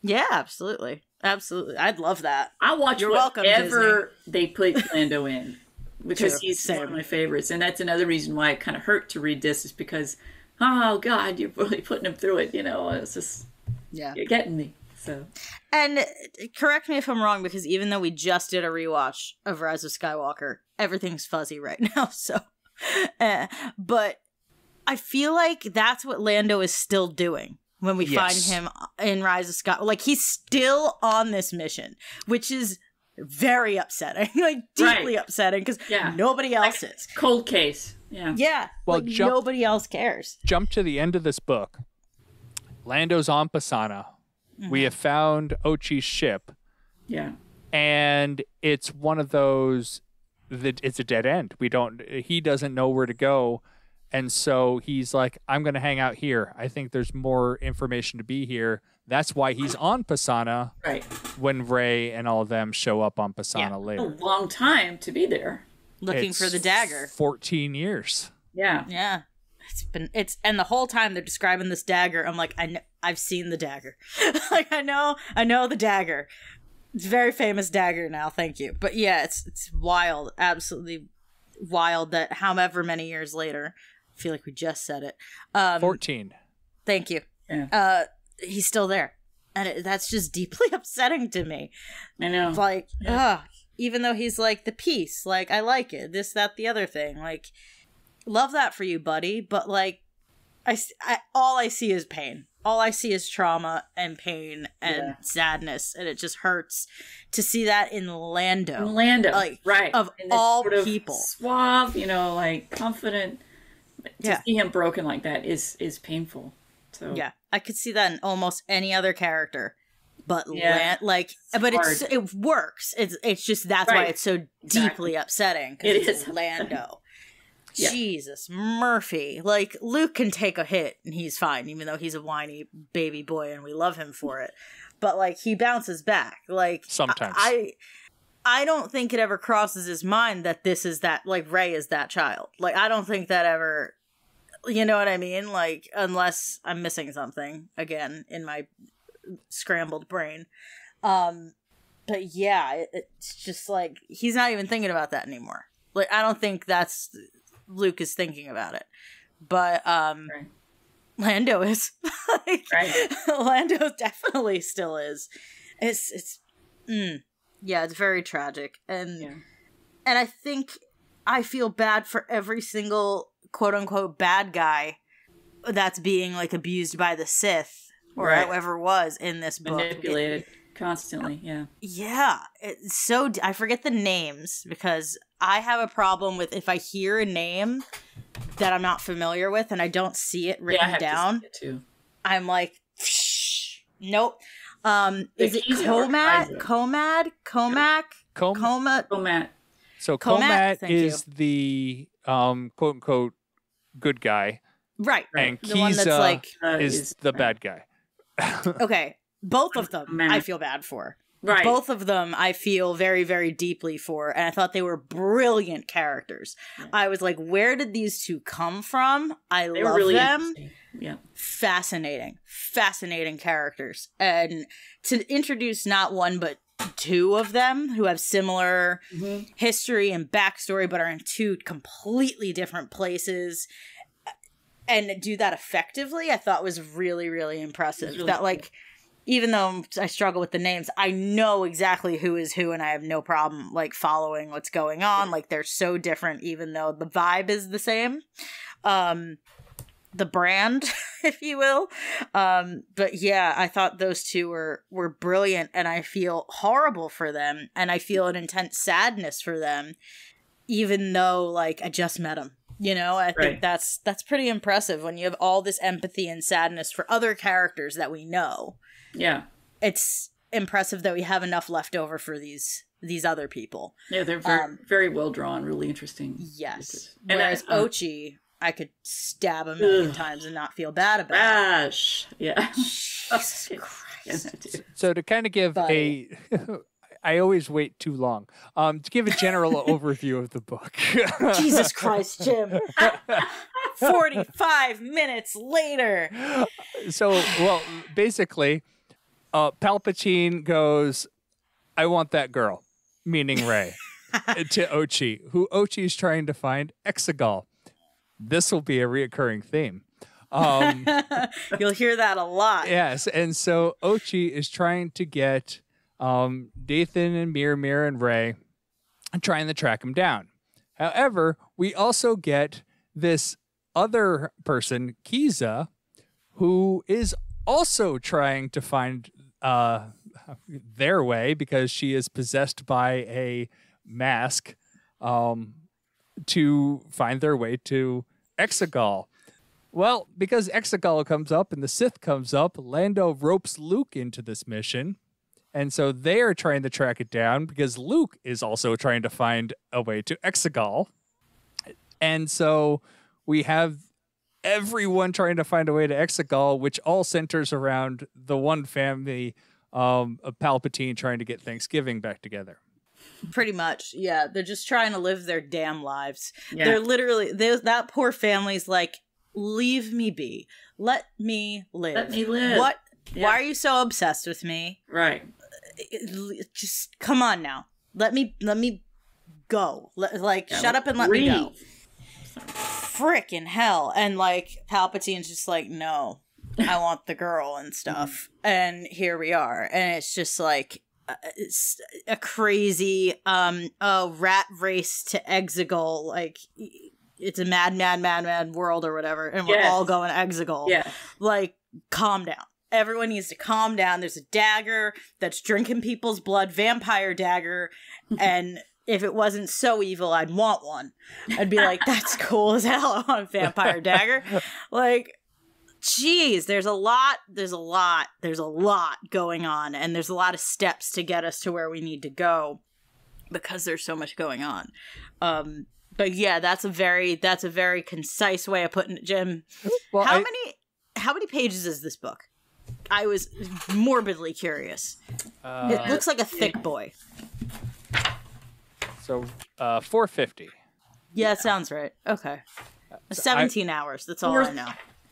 Yeah, absolutely. Absolutely. I'd love that. I'll watch whatever they put Lando in. Because he's one of my favorites. And that's another reason why it kind of hurt to read this, is because, oh, God, you're really putting him through it. It's just, you're getting me. So, and correct me if I'm wrong, because even though we just did a rewatch of Rise of Skywalker, everything's fuzzy right now. So, but I feel like that's what Lando is still doing when we find him in Rise of Skywalker. Like, he's still on this mission, which is very upsetting, like deeply upsetting, because nobody else is. Cold case. Yeah. Well, nobody else cares. Jump to the end of this book. Lando's on Pisana. We have found Ochi's ship. Yeah. And it's one of those that it's a dead end. He doesn't know where to go. And so he's like, I'm going to hang out here. I think there's more information to be here. That's why he's on Pisana when Rey and all of them show up on Pisana later. A long time to be there. Looking for the dagger. 14 years. Yeah. Yeah. And the whole time they're describing this dagger, I'm like, I've seen the dagger. Like, I know the dagger. It's a very famous dagger now, thank you. But yeah, it's wild, absolutely wild that however many years later, I feel like we just said it. 14. Thank you. Yeah. He's still there. And that's just deeply upsetting to me. I know. Like, even though he's like the peace, like, I like it, this, that, the other thing. Like, love that for you, buddy. But like, all I see is pain. All I see is trauma and pain and sadness. And it just hurts to see that in Lando. Like, of all people. Suave, like confident. To see him broken like that is painful. So yeah, I could see that in almost any other character, but it works. It's just that's why it's so deeply upsetting. Because it's Lando. Yeah. Jesus, Murphy. Like, Luke can take a hit and he's fine, even though he's a whiny baby boy and we love him for it. But, like, he bounces back. Like, Sometimes. I don't think it ever crosses his mind that this is that, like, Rey is that child. Like, I don't think that ever, you know what I mean? Like, unless I'm missing something, again, in my scrambled brain. But yeah, it's just like, he's not even thinking about that anymore. Like, I don't think that's, Luke is thinking about it. But, Right. Lando is. Like, Right. Lando definitely still is. Yeah, it's very tragic. And I think I feel bad for every single quote-unquote bad guy that's being, like, abused by the Sith, or Right. whoever was in this book. Manipulated constantly, yeah. Yeah, it's so... I forget the names, because I have a problem with if I hear a name that I'm not familiar with and I don't see it written Yeah, I have down, to see it too. I'm like, nope. Is it Keys or Comat? Isaac? Comac? Comat? Oh, Matt. So Comat, Comat thank is the quote unquote good guy, Right. and The one that's Kiza like... is the bad guy. Okay, both of them Matt. I feel bad for. Right. Both of them I feel very, very deeply for, and I thought they were brilliant characters. Yeah. I was like, where did these two come from? I They love were really them. interesting. Yeah. Fascinating characters. And to introduce not one, but two of them who have similar history and backstory, but are in two completely different places, and do that effectively, I thought was really, really impressive. Really that, cool. like, even though I struggle with the names, I know exactly who is who, and I have no problem, like, following what's going on. Like, they're so different, even though the vibe is the same. The brand, if you will. But yeah, I thought those two were brilliant, and I feel horrible for them, and I feel an intense sadness for them, even though, like, I just met them. You know, I think Right. that's pretty impressive when you have all this empathy and sadness for other characters that we know. Yeah. It's impressive that we have enough left over for these other people. Yeah, they're very, very well drawn, really interesting. Yes. And Whereas Ochi, I could stab a million times and not feel bad about it. Rash. Yeah. Jesus Christ. Yeah, dude. So to kind of give Buddy. I always wait too long. To give a general overview of the book. Jesus Christ, Jim. 45 minutes later. So, well, basically, Palpatine goes, I want that girl, meaning Rey, to Ochi, who Ochi is trying to find Exegol. This will be a reoccurring theme. You'll hear that a lot. Yes, and so Ochi is trying to get Dathan and Mir and Rey and trying to track him down. However, we also get this other person, Kiza, who is also trying to find their way because she is possessed by a mask to find their way to Exegol. Well, because Exegol comes up and the Sith comes up, Lando ropes Luke into this mission. And so they are trying to track it down because Luke is also trying to find a way to Exegol. And so we have everyone trying to find a way to Exegol, which all centers around the one family of Palpatine trying to get Thanksgiving back together. Pretty much, yeah. They're just trying to live their damn lives. Yeah. They're literally, that poor family's like, leave me be. Let me live. Let me live. What? Yeah. Why are you so obsessed with me? Right. Just come on now. Let me go. Shut up and let me go. Frickin' hell. And like Palpatine's just like, no, I want the girl and stuff. And here we are. And it's just like it's a crazy rat race to Exegol. Like it's a mad world or whatever, and we're all going Exegol. Yeah. Like, calm down. Everyone needs to calm down. There's a dagger that's drinking people's blood, vampire dagger, and if it wasn't so evil, I'd want one. I'd be like, that's cool as hell. I want a vampire dagger. Like, geez, there's a lot going on, and there's a lot of steps to get us to where we need to go because there's so much going on. But yeah, that's a very concise way of putting it, Jim. Well, how many pages is this book? I was morbidly curious. It looks like a thick boy. So 450. Yeah, sounds right. Okay. 17 hours. That's all I know.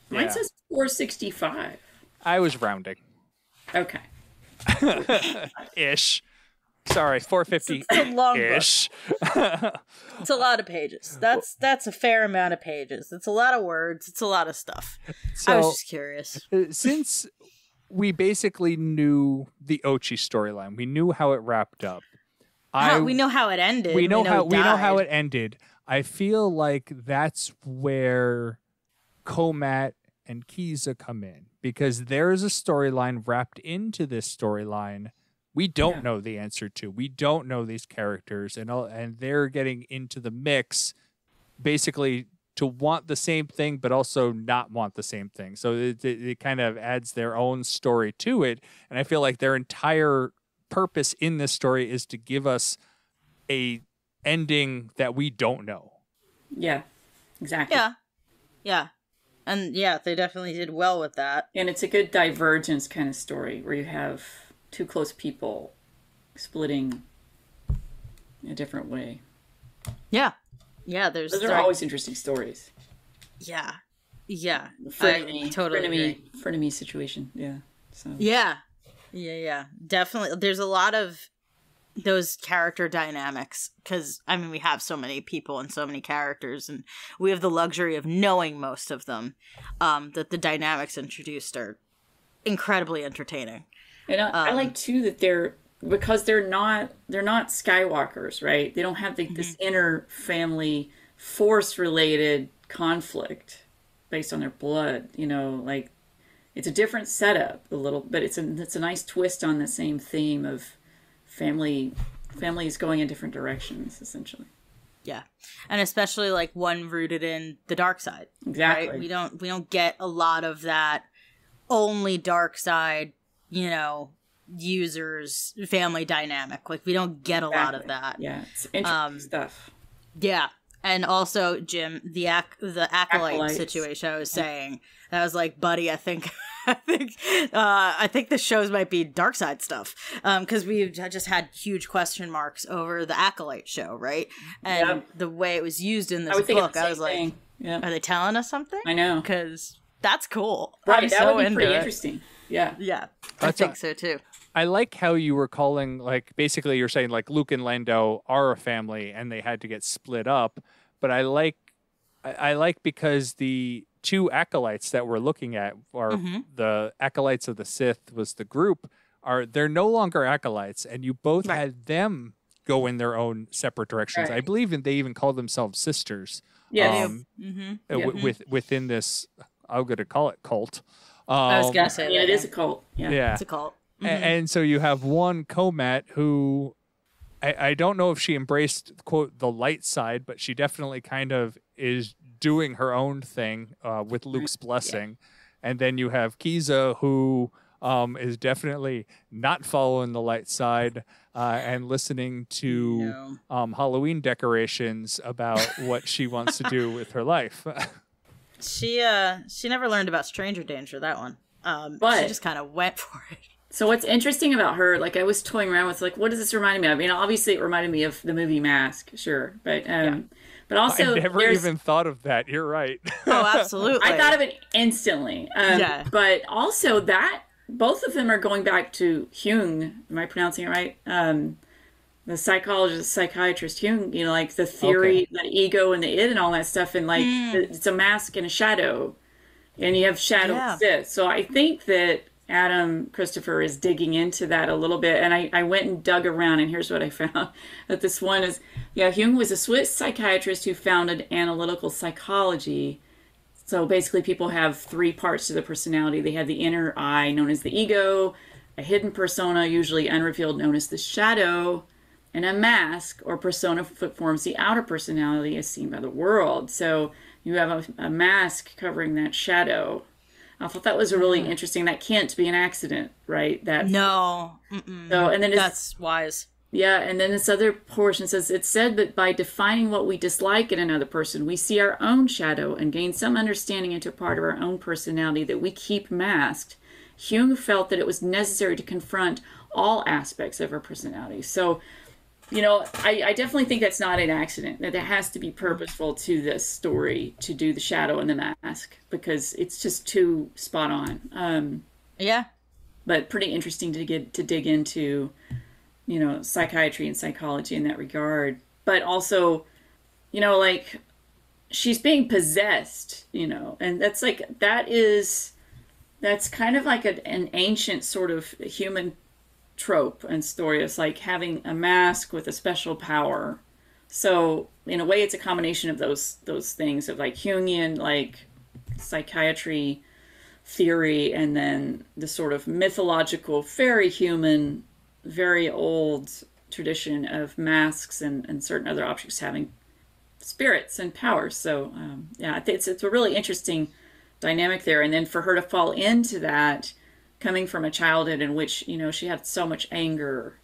Mine says 465. I was rounding. Okay. Ish. Sorry, 450. It's a long ish. book. It's a lot of pages. That's a fair amount of pages. It's a lot of words. It's a lot of stuff. So, I was just curious. Since we basically knew the Ochi storyline, we knew how it wrapped up. We know how it ended. We know how it ended. I feel like that's where Komat and Kiza come in, because there's a storyline wrapped into this storyline we don't know the answer to. We don't know these characters, and they're getting into the mix basically to want the same thing but also not want the same thing. So it kind of adds their own story to it, and I feel like their entire purpose in this story is to give us a ending that we don't know. Yeah, exactly. Yeah. And yeah, they definitely did well with that. And it's a good divergence kind of story where you have two close people splitting a different way. Yeah. Yeah, those are always interesting stories. Yeah. Yeah. Frenemy situation. Yeah. So. Yeah. Definitely. There's a lot of those character dynamics because, I mean, we have so many people and so many characters, and we have the luxury of knowing most of them, that the dynamics introduced are incredibly entertaining. And I like too that they're not Skywalkers, right? They don't have this inner family force related conflict based on their blood, like it's a different setup a little, but it's a nice twist on the same theme of families going in different directions, essentially. Yeah. And especially like one rooted in the dark side. Exactly. Right? We don't get a lot of that only dark side, users family dynamic. Like we don't get a lot of that. Yeah. It's interesting stuff. Yeah. And also, Jim, the acolyte situation I was saying, I was like, buddy, I think the shows might be dark side stuff, because we've just had huge question marks over the Acolyte show, right? And the way it was used in this book, I was like, are they telling us something? I know, because that's cool. Right, that would be pretty interesting. Yeah, I think so too. I like how you were calling, like, basically you're saying like Luke and Lando are a family and they had to get split up, but I like because the two acolytes that we're looking at are the acolytes of the Sith was the group, they're no longer acolytes, and you both had them go in their own separate directions. Right. I believe they even call themselves sisters. Yeah. Within this, I'm going to call it cult. I was going to say that. It is a cult. Yeah. It's a cult. Mm-hmm. And so you have one Komat who I don't know if she embraced, quote, the light side, but she definitely kind of is doing her own thing with Luke's blessing. Yeah. And then you have Kiza, who is definitely not following the light side and listening to Halloween decorations about what she wants to do with her life. She never learned about stranger danger, that one. But she just kind of went for it. So what's interesting about her, like I was toying around with, like, what does this remind me of? I mean, obviously it reminded me of the movie Mask, sure. But but also... I never even thought of that. You're right. Oh, absolutely. I thought of it instantly. But also that, both of them are going back to Jung. Am I pronouncing it right? The psychiatrist Jung, like the theory, that ego and the id and all that stuff. And like, it's a mask and a shadow. And you have shadow Sith. So I think that Adam Christopher is digging into that a little bit, and I went and dug around, and here's what I found. That this one is, Jung was a Swiss psychiatrist who founded analytical psychology. So basically people have three parts to the personality. They have the inner I, known as the ego, a hidden persona, usually unrevealed, known as the shadow, and a mask or persona that forms the outer personality as seen by the world. So you have a mask covering that shadow. I thought that was a really interesting. That can't be an accident, right? No. So, and then that's wise. Yeah, and then this other portion says, it's said that by defining what we dislike in another person, we see our own shadow and gain some understanding into part of our own personality that we keep masked. Jung felt that it was necessary to confront all aspects of our personality. So, you know, I definitely think that's not an accident, that it has to be purposeful to this story to do the shadow and the mask, because it's just too spot on. Yeah. But pretty interesting to dig into, you know, psychiatry and psychology in that regard. But also, you know, like, she's being possessed, you know, and that's kind of like an ancient sort of human trope and story. It's like having a mask with a special power. So in a way, it's a combination of those things of like Jungian, like psychiatry theory, and then the sort of mythological, very human, very old tradition of masks and certain other objects having spirits and powers. So yeah, I think it's a really interesting dynamic there. And then for her to fall into that, coming from a childhood in which, you know, she had so much anger,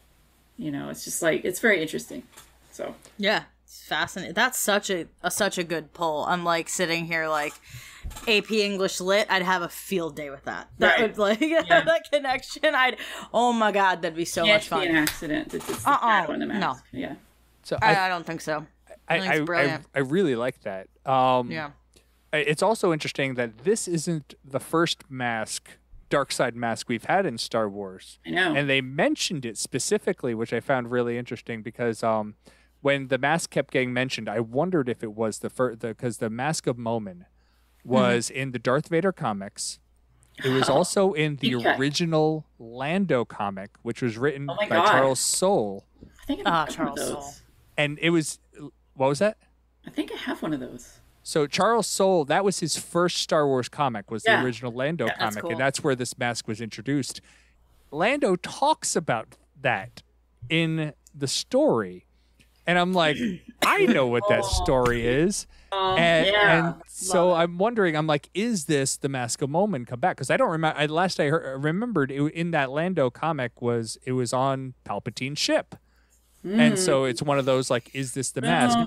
you know, it's just like, it's very interesting. So yeah, it's fascinating. That's such a good pull. I'm like sitting here like AP English Lit, I'd have a field day with that. That would like that connection. Oh my god, that'd be so much fun. Can't be an accident. It's the shadow in the mask. No. Yeah. So I don't think so. I think it's brilliant. I really like that. Yeah. It's also interesting that this isn't the first dark side mask we've had in Star Wars. I know. And they mentioned it specifically, which I found really interesting because when the mask kept getting mentioned, I wondered if it was because the Mask of Momin was in the Darth Vader comics. It was also in the original Lando comic, which was written by Charles Soule. I think I have Charles one of Soule. those. And it was, what was that? I think I have one of those. So Charles Soule, that was his first Star Wars comic, was the original Lando comic, cool. and that's where this mask was introduced. Lando talks about that in the story, and I'm like, I know what that story is. And so I'm wondering, I'm like, is this the Mask of Momin come back? Because I don't remember. I remembered in that Lando comic it was on Palpatine's ship, and so it's one of those like, is this the mask?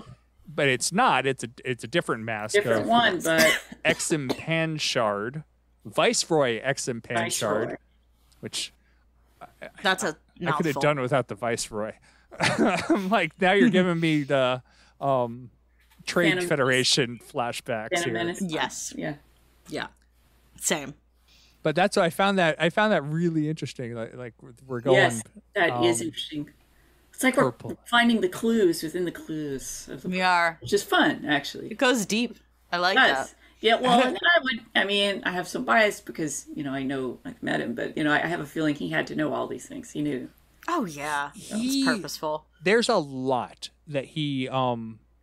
But it's not. It's a different mask. Different one, but Exum Panshard, Viceroy Exum Panshard, which That's a mouthful. I could have done without the Viceroy. I'm like, now you're giving me the Trade Phantom Federation flashbacks here. Menace. Yes. Yeah. Same. But that's why I found that really interesting. Like we're going. Yes, that is interesting. It's like purple. we're finding the clues within the clues of the We are. which is fun, actually. It goes deep. I like Yes. that. Yeah, well, and I have some bias because, you know, I've met him, but, you know, I have a feeling he had to know all these things. He knew. Oh yeah. It's purposeful. There's a lot that he A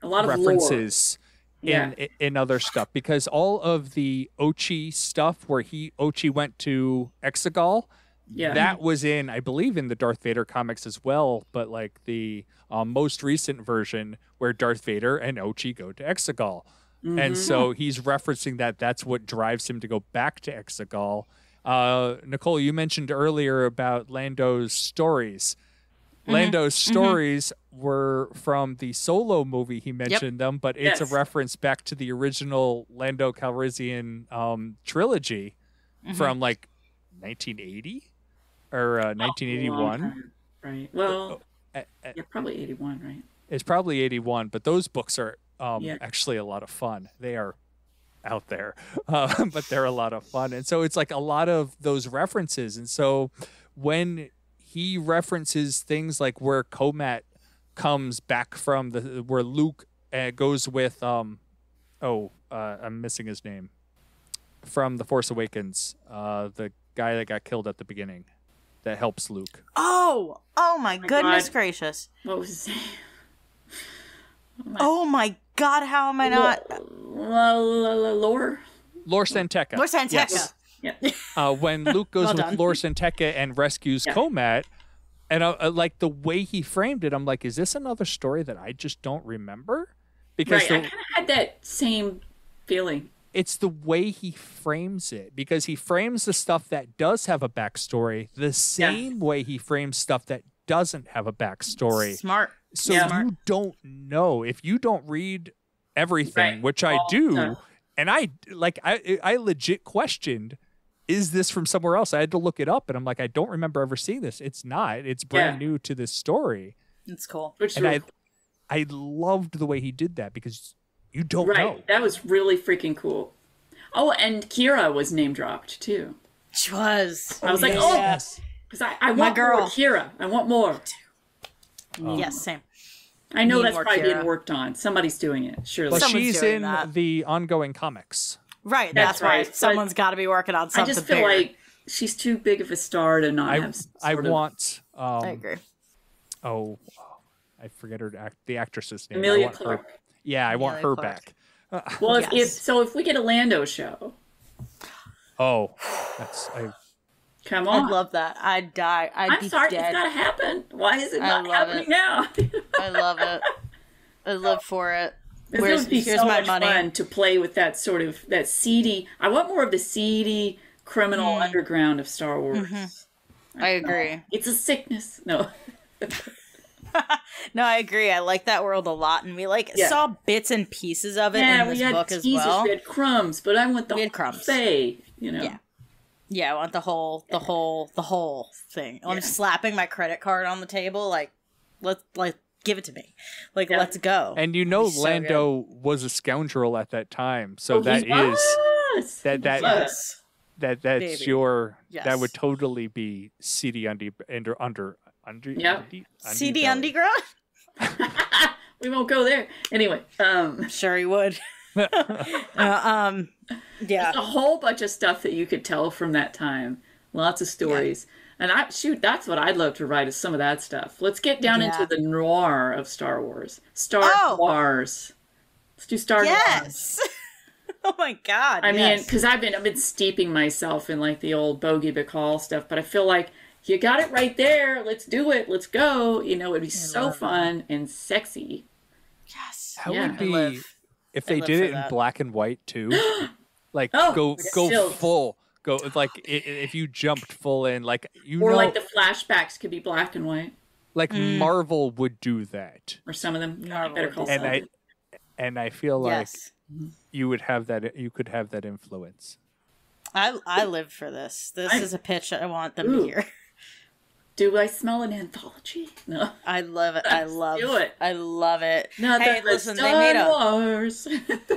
lot of references lore. in other stuff, because all of the Ochi stuff where Ochi went to Exegol, that was in, I believe, in the Darth Vader comics as well, but like the most recent version where Darth Vader and Ochi go to Exegol. And so he's referencing that's what drives him to go back to Exegol. Nicole, you mentioned earlier about Lando's stories. Lando's stories were from the Solo movie. He mentioned them, but it's a reference back to the original Lando Calrissian trilogy from like 1980 or 1981. Right. Well, probably 81, right? It's probably 81, but those books are actually a lot of fun. They are out there, but they're a lot of fun. And so it's like a lot of those references. And so when he references things like where Comat comes back from, where Luke goes with, I'm missing his name, from The Force Awakens, the guy that got killed at the beginning that helps Luke. Oh my goodness gracious. What was his name? Oh my god, how am I not? Lore Santeca. Lore Santeca. Yeah. When Luke goes Well with done. Lore Santeca and rescues Comat, and like the way he framed it, I'm like, is this another story that I just don't remember? Because I kind of had that same feeling. It's the way he frames it, because he frames the stuff that does have a backstory the same way he frames stuff that doesn't have a backstory. Smart. So Smart. you don't know if you don't read everything, Right. which I All do. the- And I legit questioned, is this from somewhere else? I had to look it up, and I'm like, I don't remember ever seeing this. It's not. It's brand new to this story. It's cool. Which is And really I loved the way he did that because you don't right. know. That was really freaking cool. Oh, and Kira was name dropped too. She was. I was like, Yes. because I want girl. more Kira. I want more. Yes, same. I know Need that's more probably Kira. being worked on. Somebody's doing it, surely. But Someone's she's doing in that. the ongoing comics. Right, That's that's why right, but someone's got to be working on I something just feel bigger. like she's too big of a star to not have. I Sort of want. I agree. I forget the actress's name. I Amelia want her- Clark. Yeah, I want Amelia her Clark. back. Well, Yes. if we get a Lando show, Oh, come on. I'd love that. I'd die. I'd I'm be sorry, dead. it's gotta happen. Why is it I not love happening it. now? I love it. I live for it. It would be so much fun to play with that sort of that seedy. I want more of the seedy criminal underground of Star Wars. I agree. It's a sickness. No. No, I agree. I like that world a lot, and we saw bits and pieces of it Yeah, in we this had book as teasers, well. we had crumbs, but I want the We had whole crumbs. buffet, you know. Yeah. Yeah, I want the whole thing. I'm slapping my credit card on the table, let's give it to me, let's go. and you know, So Lando was a scoundrel at that time, so Oh, he was. that Yes. that's Baby. your Yes. that would totally be CD under Yep. CD Underground? We won't go there. Anyway, Sure he would. Yeah. a whole bunch of stuff that you could tell from that time. Lots of stories. And that's what I'd love to write is some of that stuff. Let's get down into the noir of Star Wars. Wars. Let's do Star Wars. Yes. Oh my God. I mean, yes. because I've been steeping myself in the old Bogey Bacall stuff, but I feel like you got it right there. Let's do it. Let's go. It'd be so fun and sexy. Yes. How Yeah. would be live- if I they live did for it in that. black and white too? Oh, go chills. full. Go if you jumped full in, Or the flashbacks could be black and white. Marvel would do that, Or some of them. Marvel Better would call do Saul. and I feel like Yes. you would have that. You could have that influence. I live for this. This is a pitch I want them to hear. Do I smell an anthology? No. I love it. I love do it. I love it. Not Hey, that listen, Star Wars.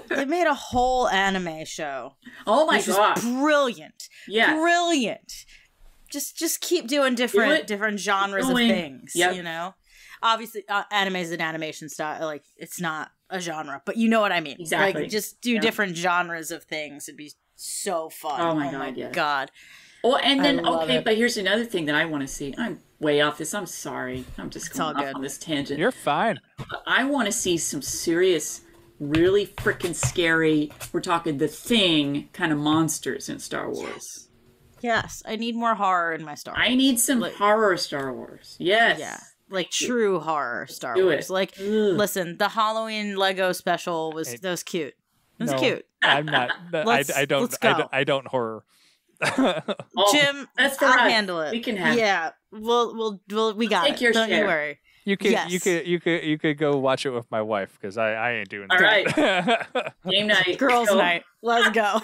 they made a whole anime show. Oh my Which is god. brilliant. Yes. Brilliant. Just keep doing different genres of Going. things, Yep. Obviously, anime is an animation style. It's not a genre, but you know what I mean. Exactly. Just do different genres of things. It'd be so fun. Oh my God, yes. God. Oh, and then I love okay, it. but here's another thing that I want to see. I'm way off this. I'm sorry. I'm just all going off good. on this tangent. You're fine. I want to see some serious, really freaking scary. We're talking The Thing kind of monsters in Star Wars. Yes, I need more horror in my Star Wars. I need some horror Star Wars. Yes. Yeah. True horror Star Do Wars. it. Listen, the Halloween Lego special was cute. It was cute. I'm not. Let's go. I don't horror. Oh, Jim, that's for I'll us. handle it. We can have. Yeah, we got Take it. your Don't share. you worry. You could Yes. you could go watch it with my wife because I ain't doing All that. right. Game night. Girls' Go. night. Let's go.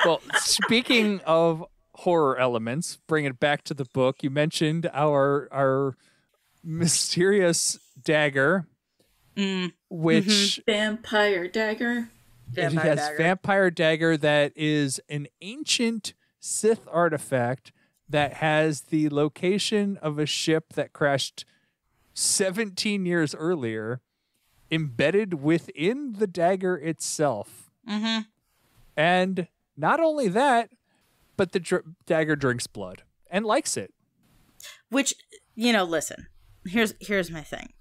Well, speaking of horror elements, bring it back to the book. You mentioned our mysterious dagger, which Vampire dagger. vampire dagger that is an ancient Sith artifact that has the location of a ship that crashed 17 years earlier embedded within the dagger itself. And not only that, but the dagger drinks blood and likes it. Which, listen. Here's my thing.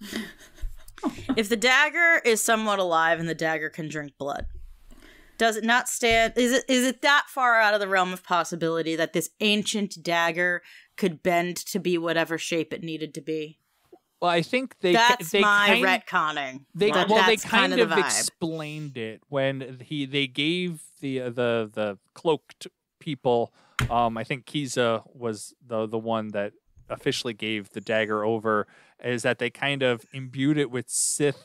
If the dagger is somewhat alive and the dagger can drink blood, does it not stand? Is it that far out of the realm of possibility that this ancient dagger could bend to be whatever shape it needed to be? Well, I think That's my retconning. They That's kind the of vibe. explained it when they gave the cloaked people. I think Kiza was the one that officially gave the dagger over, is that they kind of imbued it with Sith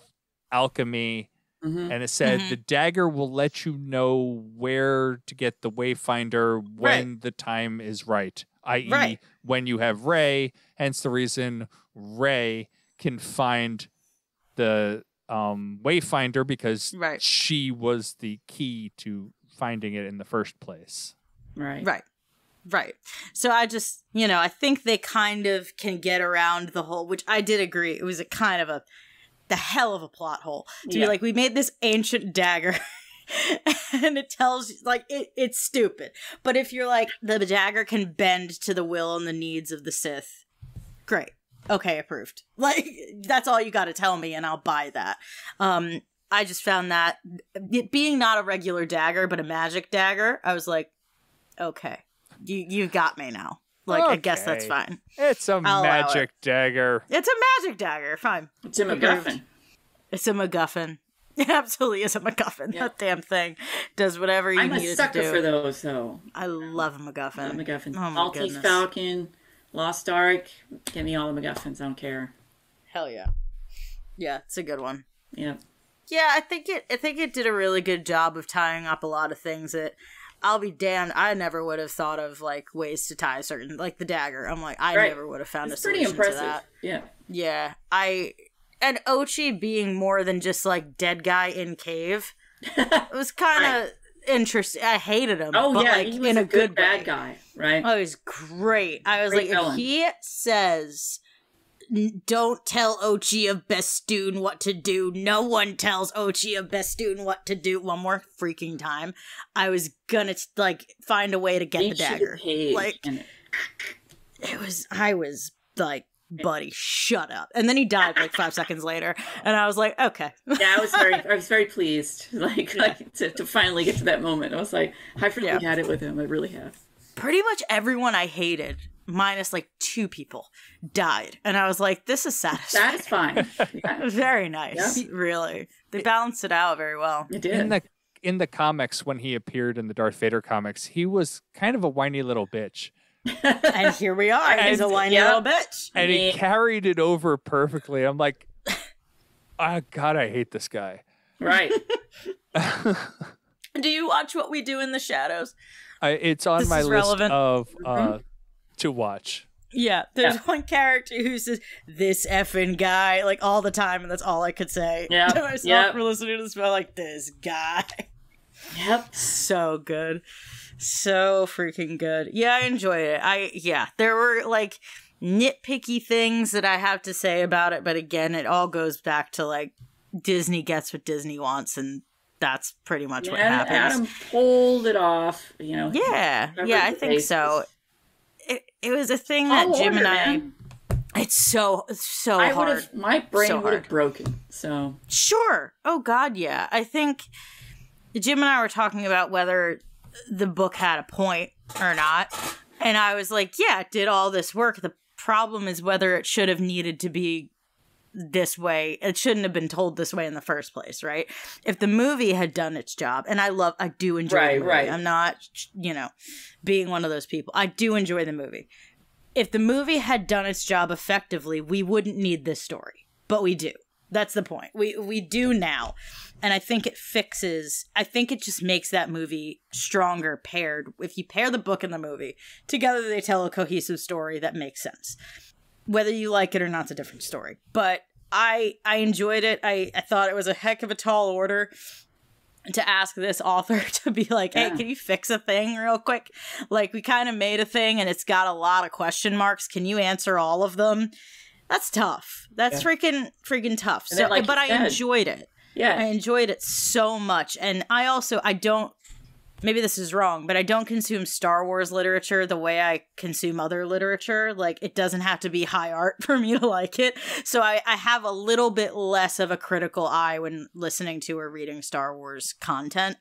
alchemy. And it said the dagger will let you know where to get the Wayfinder when the time is right, i.e. when you have Rey. Hence the reason Rey can find the Wayfinder, because she was the key to finding it in the first place. Right. So I just, I think they kind of can get around the whole, which I did agree. It was a kind of the hell of a plot hole to be like, we made this ancient dagger and it tells like it's stupid. But if you're like, the dagger can bend to the will and the needs of the Sith, great. Okay, approved. Like, that's all you got to tell me and I'll buy that. I just found that it being not a regular dagger, but a magic dagger, I was like, okay, you got me now. Like, I guess that's fine. It's a magic dagger. It's a magic dagger. Fine. It's a MacGuffin. It's a MacGuffin. It absolutely is a MacGuffin. Yeah. That damn thing does whatever you need it to do. I'm a sucker for those, though. I love a MacGuffin. MacGuffin. Oh my Maltese goodness. Falcon, Lost Ark. Give me all the MacGuffins. I don't care. Hell yeah. Yeah, it's a good one. Yeah. Yeah, I think it did a really good job of tying up a lot of things that I'll be damned, I never would have thought of like ways to tie certain, like the dagger. I'm like, I never would have found a solution to that. Yeah. Yeah. And Ochi being more than just like dead guy in cave. It was kind of interesting. I hated him. Oh, but, yeah, like, he was in a good way. bad guy, right? Oh, he was great. I was Great like, villain. if he says, don't tell Ochi of Bestoon what to do, no one tells Ochi of Bestoon what to do one more freaking time, I was gonna like find a way to get the dagger. Like, I was like, buddy, shut up. And then he died like 5 seconds later, and I was like, okay. Yeah, I was very pleased, like to finally get to that moment. I was like, I've really had it with him. I really have. Pretty Much everyone I hated, minus like 2 people, died, and I was like, this is satisfying. Yeah. Very nice. Yeah. Really, they balanced it out very well. It did. In the comics, when he appeared in the Darth Vader comics, he was kind of a whiny little bitch. And here we are. He's a whiny little bitch. And he carried it over perfectly. I'm like, oh, God, I hate this guy. Right. Do you watch What We Do in the Shadows? It's on This my is list relevant. of to watch. Yeah, there's one character who says, this effing guy, like all the time, and that's all I could say to myself for listening to this, but like, this guy. Yep. So good. So freaking good. Yeah, I enjoyed it. There were like nitpicky things that I have to say about it, but again, it all goes back to like Disney gets what Disney wants, and that's pretty much what happens. Adam pulled it off, Yeah, I think so. It was a thing that Jim and I... It's so hard. My brain would have broken, so... Sure. Oh, God, yeah. I think Jim and I were talking about whether the book had a point or not, and I was like, yeah, it did all this work. The problem is whether it should have needed to be this way. It shouldn't have been told this way in the first place, right? If the movie had done its job, and I do enjoy the movie. Right. I'm not, being one of those people. I do enjoy the movie. If the movie had done its job effectively, we wouldn't need this story. But we do. That's the point. We do now. And I think it just makes that movie stronger paired. If you pair the book and the movie together, they tell a cohesive story that makes sense. Whether you like it or not, it's a different story. But I enjoyed it. I thought it was a heck of a tall order to ask this author to be like, hey, can you fix a thing real quick? Like, we kind of made a thing and it's got a lot of question marks. Can you answer all of them? That's tough. That's freaking tough. So, but I enjoyed it. Yeah. I enjoyed it so much. And I don't, maybe this is wrong, but I don't consume Star Wars literature the way I consume other literature. Like, it doesn't have to be high art for me to like it. So I have a little bit less of a critical eye when listening to or reading Star Wars content.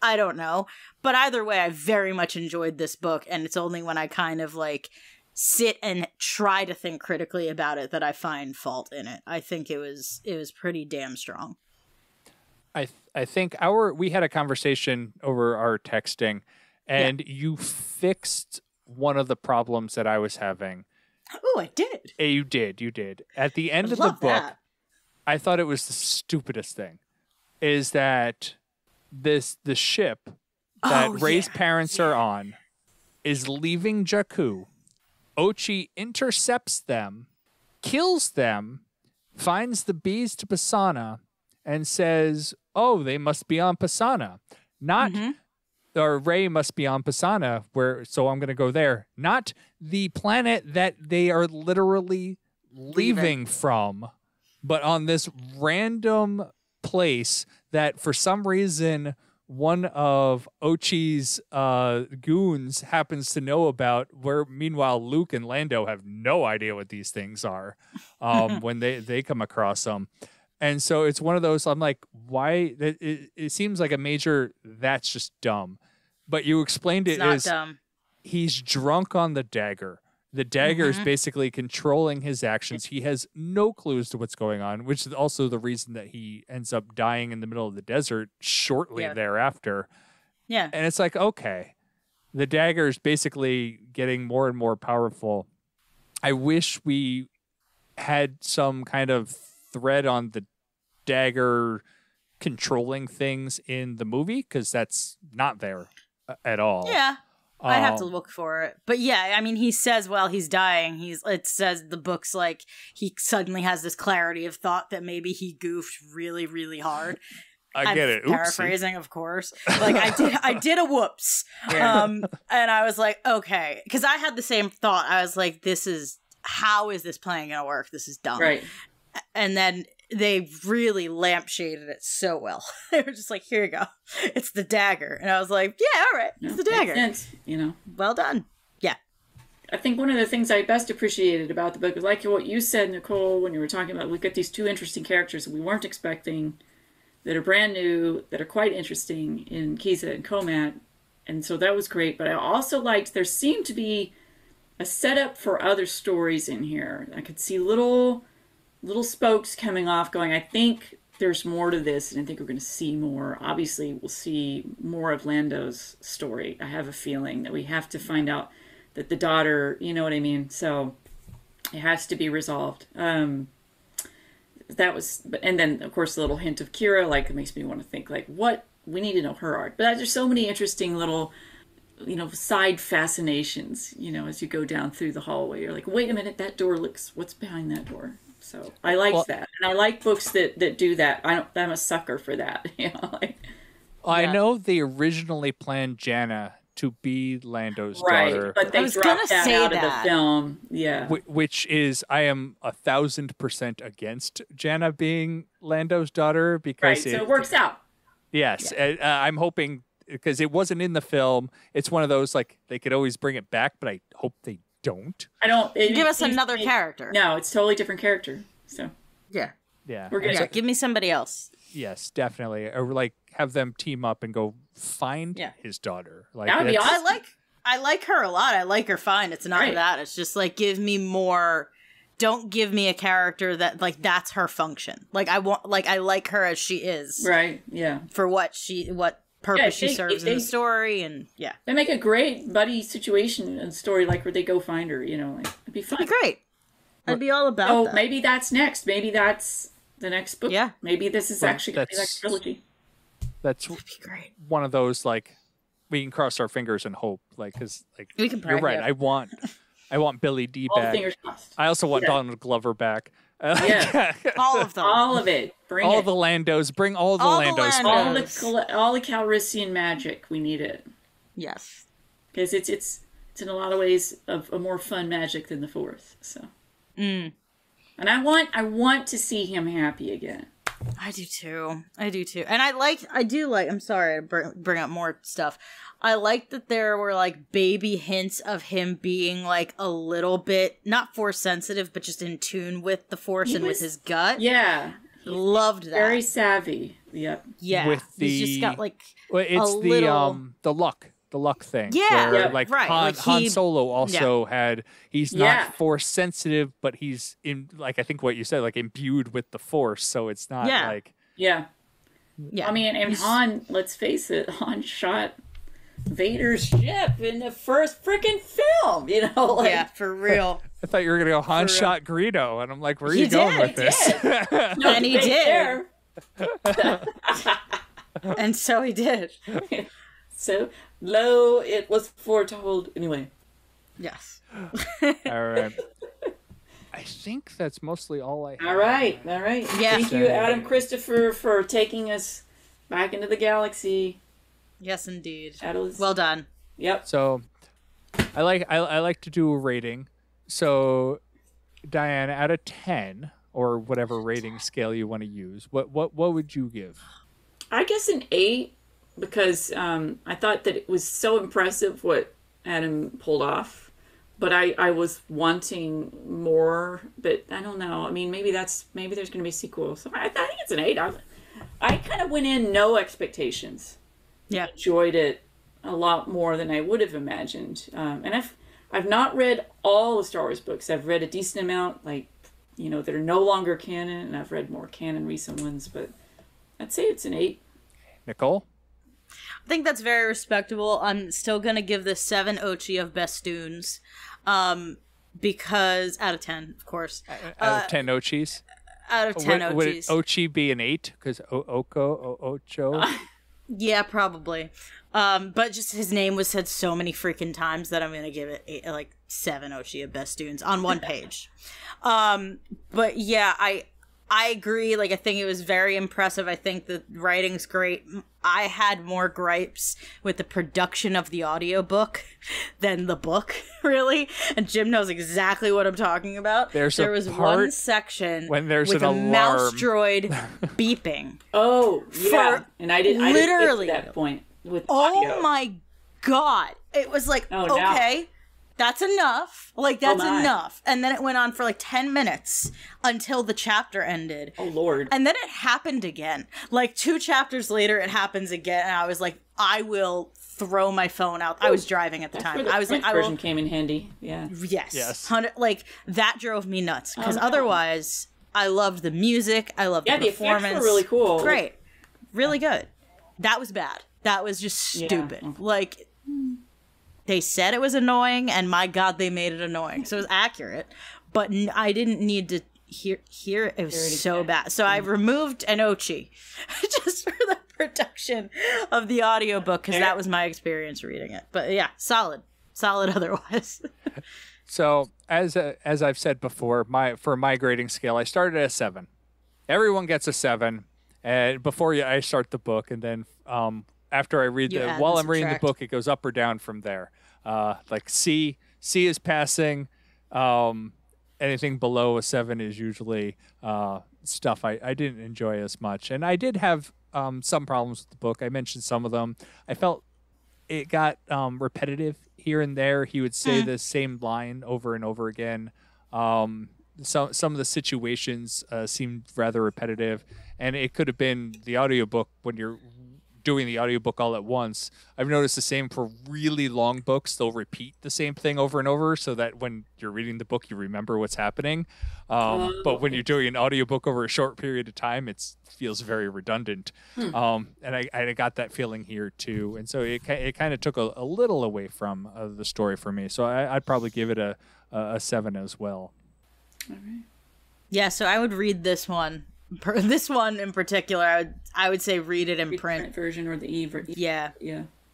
I don't know. But either way, I very much enjoyed this book. And it's only when I kind of like sit and try to think critically about it that I find fault in it. I think it was pretty damn strong. I think we had a conversation over our texting, and you fixed one of the problems that I was having. Oh, I did. You did. At the end of the love book, that. I thought it was the stupidest thing. Is that the ship that Rey's parents are on is leaving Jakku. Ochi intercepts them, kills them, finds the bees to Pisana, and says, "Oh, they must be on Pisana." Not, or Rey must be on Pisana, so I'm going to go there. Not the planet that they are literally leaving from, but on this random place that for some reason one of Ochi's goons happens to know about, where meanwhile Luke and Lando have no idea what these things are when they come across them. And so it's one of those, I'm like, why? It seems like a major, that's just dumb. But you explained it as dumb. He's drunk on the dagger. The dagger is basically controlling his actions. He has no clues to what's going on, which is also the reason that he ends up dying in the middle of the desert shortly thereafter. Yeah. And it's like, okay, the dagger is basically getting more and more powerful. I wish we had some kind of thread on the dagger controlling things in the movie, because that's not there at all. Yeah. I'd have to look for it. But yeah, I mean, he says while he's dying, it says the book's like he suddenly has this clarity of thought that maybe he goofed really, really hard. I get it. Paraphrasing, of course. Like I did a whoops. And I was like, okay. Because I had the same thought. I was like, how is this plan going to work? This is dumb. Right. And then they really lampshaded it so well. They were just like, here you go. It's the dagger. And I was like, yeah, all right. It's the dagger. Makes sense, Well done. Yeah. I think one of the things I best appreciated about the book was like what you said, Nicole, when you were talking about, we've got these two interesting characters that we weren't expecting, that are brand new, that are quite interesting in Kiza and Komat. And so that was great. But I also liked, there seemed to be a setup for other stories in here. I could see little spokes coming off going, I think there's more to this, and I think we're going to see more. Obviously, we'll see more of Lando's story. I have a feeling that we have to find out that the daughter, you know what I mean? So it has to be resolved. That was, and then, of course, the little hint of Kira, like, it makes me want to think, like, what? We need to know her art. But there's so many interesting little, side fascinations, as you go down through the hallway. You're like, wait a minute, that door what's behind that door? So I liked that. And I like books that do that. I'm a sucker for that. I know they originally planned Janna to be Lando's daughter. But they dropped that out of the film. Yeah. Which is, I am 1,000% against Janna being Lando's daughter, because so it works out. Yes. Yeah. I'm hoping, because it wasn't in the film, it's one of those, like, they could always bring it back, but I hope they don't. Give us another character. No, it's totally different character. So yeah, we're good. Yeah, give me somebody else. Yes, definitely. Or like have them team up and go find his daughter. Like, that would be awesome. I like her a lot. I like her fine. It's not that. It's just like, give me more. Don't give me a character that that's her function. Like I like her as she is. Right. Yeah. For what purpose she serves in the story, and they make a great buddy situation and story, like where they go find her. It'd be fun. It'd be great. I'd be all about that. Maybe that's next. Maybe that's the next book. Yeah. Maybe this is actually going to be like a trilogy. That'd be great. One of those, like, we can cross our fingers and hope, like, because we can you're right. I want Billy D back. Fingers crossed. I also want Donald Glover back. All of them. All of it. Bring all it. The Landos. Bring all the Landos. All the Calrissian magic. We need it. Yes. Because it's in a lot of ways a more fun magic than the Force. So. And I want to see him happy again. I do too. And I do like, I'm sorry to bring up more stuff. I like that there were like baby hints of him being like a little bit, not Force sensitive, but just in tune with the Force with his gut. Yeah. Loved that. Very savvy. Yep. Yeah. He's just got like the luck thing. Yeah. Where, like Han Solo also had, he's not Force sensitive, but he's in, like, I think what you said, like imbued with the Force. So it's not like. Yeah. I mean, and Han, let's face it, Han shot Vader's ship in the first freaking film, yeah, for real. I thought you were gonna go Han shot Greedo, and I'm like, where are you going with this? And he did. And so he did. So, lo, it was foretold. Anyway. Yes. All right. I think that's mostly all I have. All right. Yeah. Thank you, Adam Christopher, for taking us back into the galaxy. Yes, indeed. Atlas. Well done. Yep. So, I like to do a rating. So, Diane, out of 10 or whatever rating scale you want to use, what would you give? I guess an 8 because I thought that it was so impressive what Adam pulled off. But I was wanting more, but I don't know. I mean, maybe there's going to be a sequel. So I think it's an 8. I kind of went in no expectations. Yeah. Enjoyed it a lot more than I would have imagined. And I've not read all the Star Wars books. I've read a decent amount, that are no longer canon, and I've read more canon recent ones, but I'd say it's an 8. Nicole? I think that's very respectable. I'm still going to give this 7 Ochi of Bestoons. Because out of 10, of course. Out of 10 Ochis? Out of 10 would Ochis. Ochi be an 8? Because Ocho? Yeah, probably. But just his name was said so many freaking times that I'm going to give it 7 Ochi of Bestoons on one page. But yeah, I agree. I think it was very impressive. I think the writing's great. I had more gripes with the production of the audiobook than the book, really. And Jim knows exactly what I'm talking about. There was one section when there's with an a alarm. mouse droid beeping. Oh, yeah. And I didn't get literally to that point with audio. Oh my God. It was like, okay. That's enough. That's enough. And then it went on for 10 minutes until the chapter ended. Oh, Lord. And then it happened again. 2 chapters later, it happens again. And I was like, I will throw my phone out. I was driving at the time. I was like, I version came in handy. Yeah. Yes. That drove me nuts. Because otherwise, I loved the music. I loved the performance. The effects were really cool. Great. Really good. That was bad. That was just stupid. They said it was annoying, and my God, they made it annoying. So it was accurate, but I didn't need to hear it. It was so bad. So I removed an Ochi just for the production of the audiobook because that was my experience reading it. But yeah, solid otherwise. So as I've said before, for my grading scale, I started at a 7. Everyone gets a 7, and before I start the book, and then after I read while I'm reading the book, it goes up or down from there. C is passing. Anything below a 7 is usually stuff I didn't enjoy as much. And I did have some problems with the book. I mentioned some of them. I felt it got repetitive here and there. He would say the same line over and over again. Some of the situations seemed rather repetitive. And it could have been the audiobook when you're doing the audiobook all at once. I've noticed the same for really long books. They'll repeat the same thing over and over so that when you're reading the book, you remember what's happening. But when you're doing an audiobook over a short period of time, it feels very redundant. And I got that feeling here too. And so it kind of took a little away from the story for me. So I'd probably give it a 7 as well. All right. Yeah, so I would read this one. This one in particular, I would say read it in print version or the e-version. Yeah.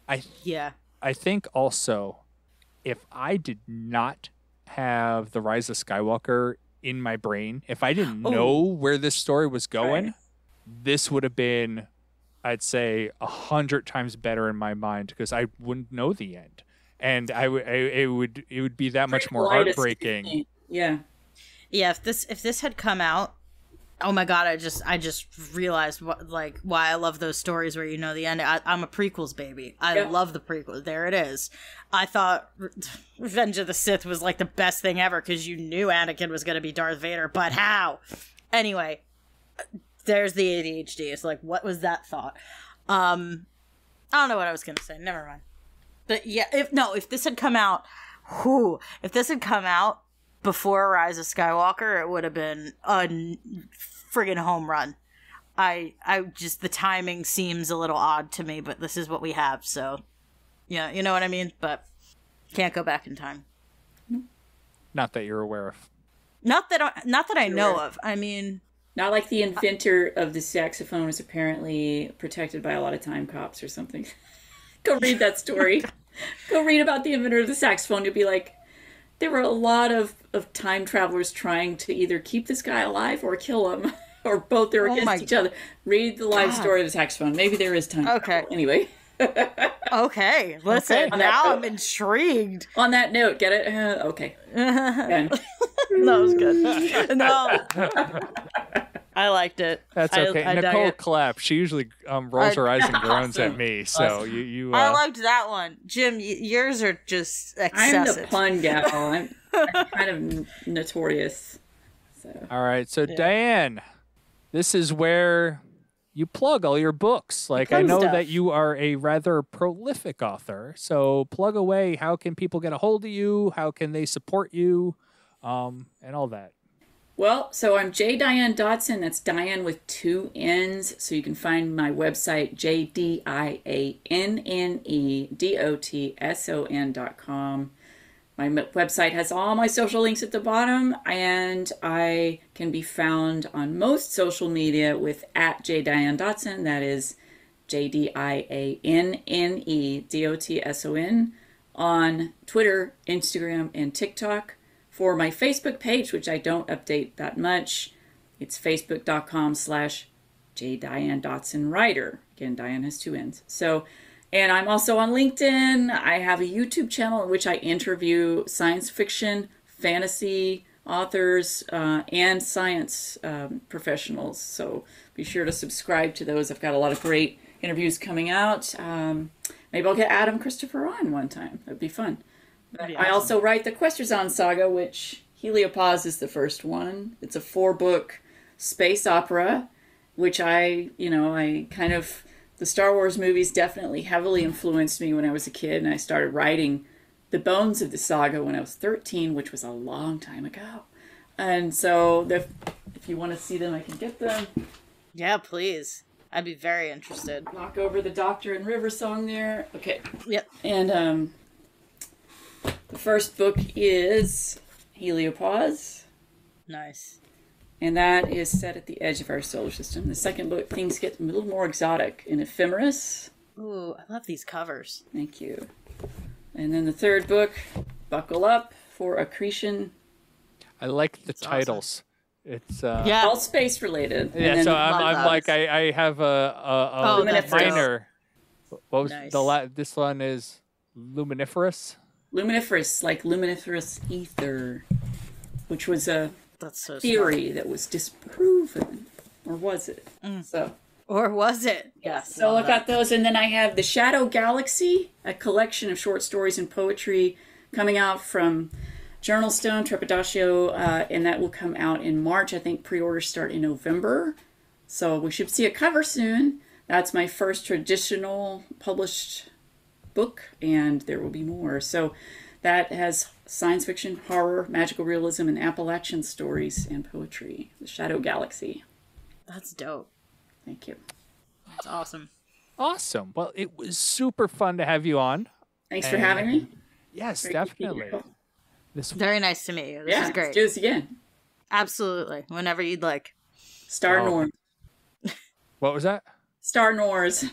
I think also, if I did not have the Rise of Skywalker in my brain, if I didn't know where this story was going, this would have been, I'd say, 100 times better in my mind because I wouldn't know the end, and it would be that much more heartbreaking. Yeah. If this had come out. Oh my God! I just realized why I love those stories where you know the end. I'm a prequels baby. I love the prequels. There it is. I thought Revenge of the Sith was the best thing ever because you knew Anakin was going to be Darth Vader, but how? Anyway, there's the ADHD. It's what was that thought? I don't know what I was going to say. Never mind. But yeah, if this had come out, if this had come out before Rise of Skywalker, it would have been a friggin' home run. I just, the timing seems a little odd to me, but this is what we have, so yeah, you know what I mean? But can't go back in time. Not that you're aware of. Not that I know of. I mean, not like the inventor of the saxophone was apparently protected by a lot of time cops or something. Go read that story. Go read about the inventor of the saxophone. You'll be like, there were a lot of time travelers trying to either keep this guy alive or kill him, or both. They were against each other. Read the life story of the saxophone. Maybe there is time travel. Anyway. Okay, listen. Now I'm intrigued. On that note, get it? Okay. That was good. No. I liked it. That's okay. I Nicole claps. She usually rolls her eyes and groans at me. So you. I liked that one, Jim. Yours are just excessive. I'm the pun gal. I'm kind of notorious. So. All right. So Dianne, this is where you plug all your books. Like, I know that you are a rather prolific author. So plug away. How can people get a hold of you? How can they support you? And all that. Well, so I'm Dianne Dotson. That's Dianne with 2 N's. So you can find my website, JDIANNEDOTSON.com. My website has all my social links at the bottom, and I can be found on most social media with @JDianne Dotson. That is JDIANNEDOTSON on Twitter, Instagram, and TikTok. For my Facebook page, which I don't update that much, it's facebook.com/JDianne Dotson Writer. Again, Dianne has 2 N's. So, and I'm also on LinkedIn. I have a YouTube channel in which I interview science fiction, fantasy authors, and science professionals. So be sure to subscribe to those. I've got a lot of great interviews coming out. Maybe I'll get Adam Christopher on one time. That'd be fun. I also write the Questerzon Saga, which Heliopause is the first one. It's a 4-book space opera, which the Star Wars movies definitely heavily influenced me when I was a kid, and I started writing the bones of the saga when I was 13, which was a long time ago. And so if you want to see them, I can get them. Yeah, please. I'd be very interested. Knock over the Doctor and River song there. Okay. Yep. And the first book is Heliopause. Nice. And that is set at the edge of our solar system. The second book, things get a little more exotic and ephemerous. Ooh, I love these covers. Thank you. And then the third book, Buckle Up for Accretion. I like the titles. Awesome. It's all space related. Yeah, so I'm like I have a minor. What was this one is luminiferous? Luminiferous, like luminiferous ether, which was a theory that was disproven. Or was it? Or was it? Yes. So I got those, and then I have The Shadow Galaxy, a collection of short stories and poetry coming out from Journal Stone, Trepidatio, and that will come out in March. I think pre-orders start in November. So we should see a cover soon. That's my first traditional published book, and there will be more. So that has science fiction, horror, magical realism, and Appalachian stories and poetry. The Shadow Galaxy. That's dope. Thank you. That's awesome. Awesome. Well, it was super fun to have you on. Thanks for having me. Yes, definitely. Very nice to meet you. This is great. Let's do this again. Absolutely. Whenever you'd like. Star Wars. What was that? Star Wars.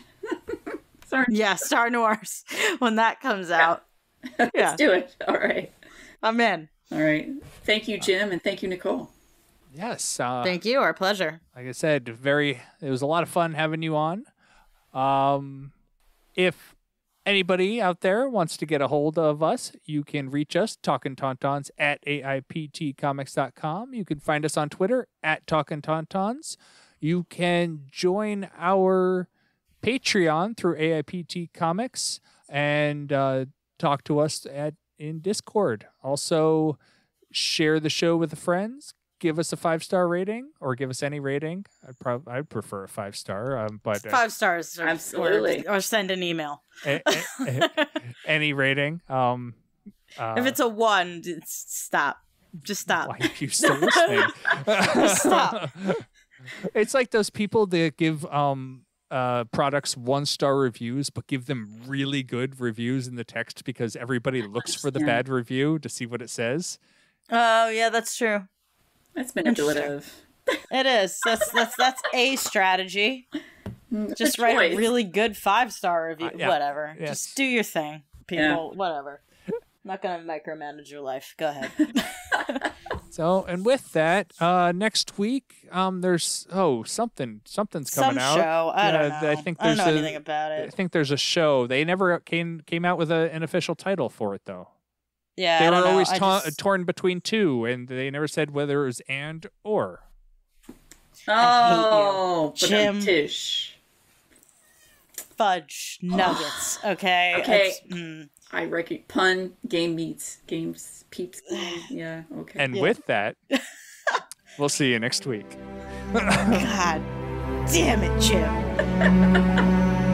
Yeah, Star Wars. When that comes out. Let's do it. All right. I'm in. All right. Thank you, Jim, and thank you, Nicole. Yes. Thank you. Our pleasure. Like I said, it was a lot of fun having you on. If anybody out there wants to get a hold of us, you can reach us, Talkin Tauntauns at AIPTcomics.com. You can find us on Twitter at Talkin Tauntauns. You can join our Patreon through AIPT Comics and talk to us in Discord. Also, share the show with friends. Give us a 5-star rating, or give us any rating. I'd prefer a 5-star, but 5 stars, absolutely. Or send an email. Any rating. If it's a 1, stop. Just stop. Why are you still listening? Just stop. It's like those people that give products 1-star reviews, but give them really good reviews in the text because everybody looks for the bad review to see what it says. Oh yeah, that's true. That's manipulative. It is. That's a strategy. Just write a really good 5-star review. Yeah. Whatever. Yes. Just do your thing, people. Whatever. I'm not gonna micromanage your life. Go ahead. So, and with that, next week, there's something's coming Some out. show. I don't know. I think I don't there's know anything about I it. think there's a show. They never came out with an official title for it though. Yeah, They I don't were know. always torn between two, and they never said whether it was and or. Oh, Jim. Tish. Fudge nuggets. Okay. Okay. It's, I reckon pun game meets games peeps. Yeah. Okay. And with that, we'll see you next week. God damn it, Jim.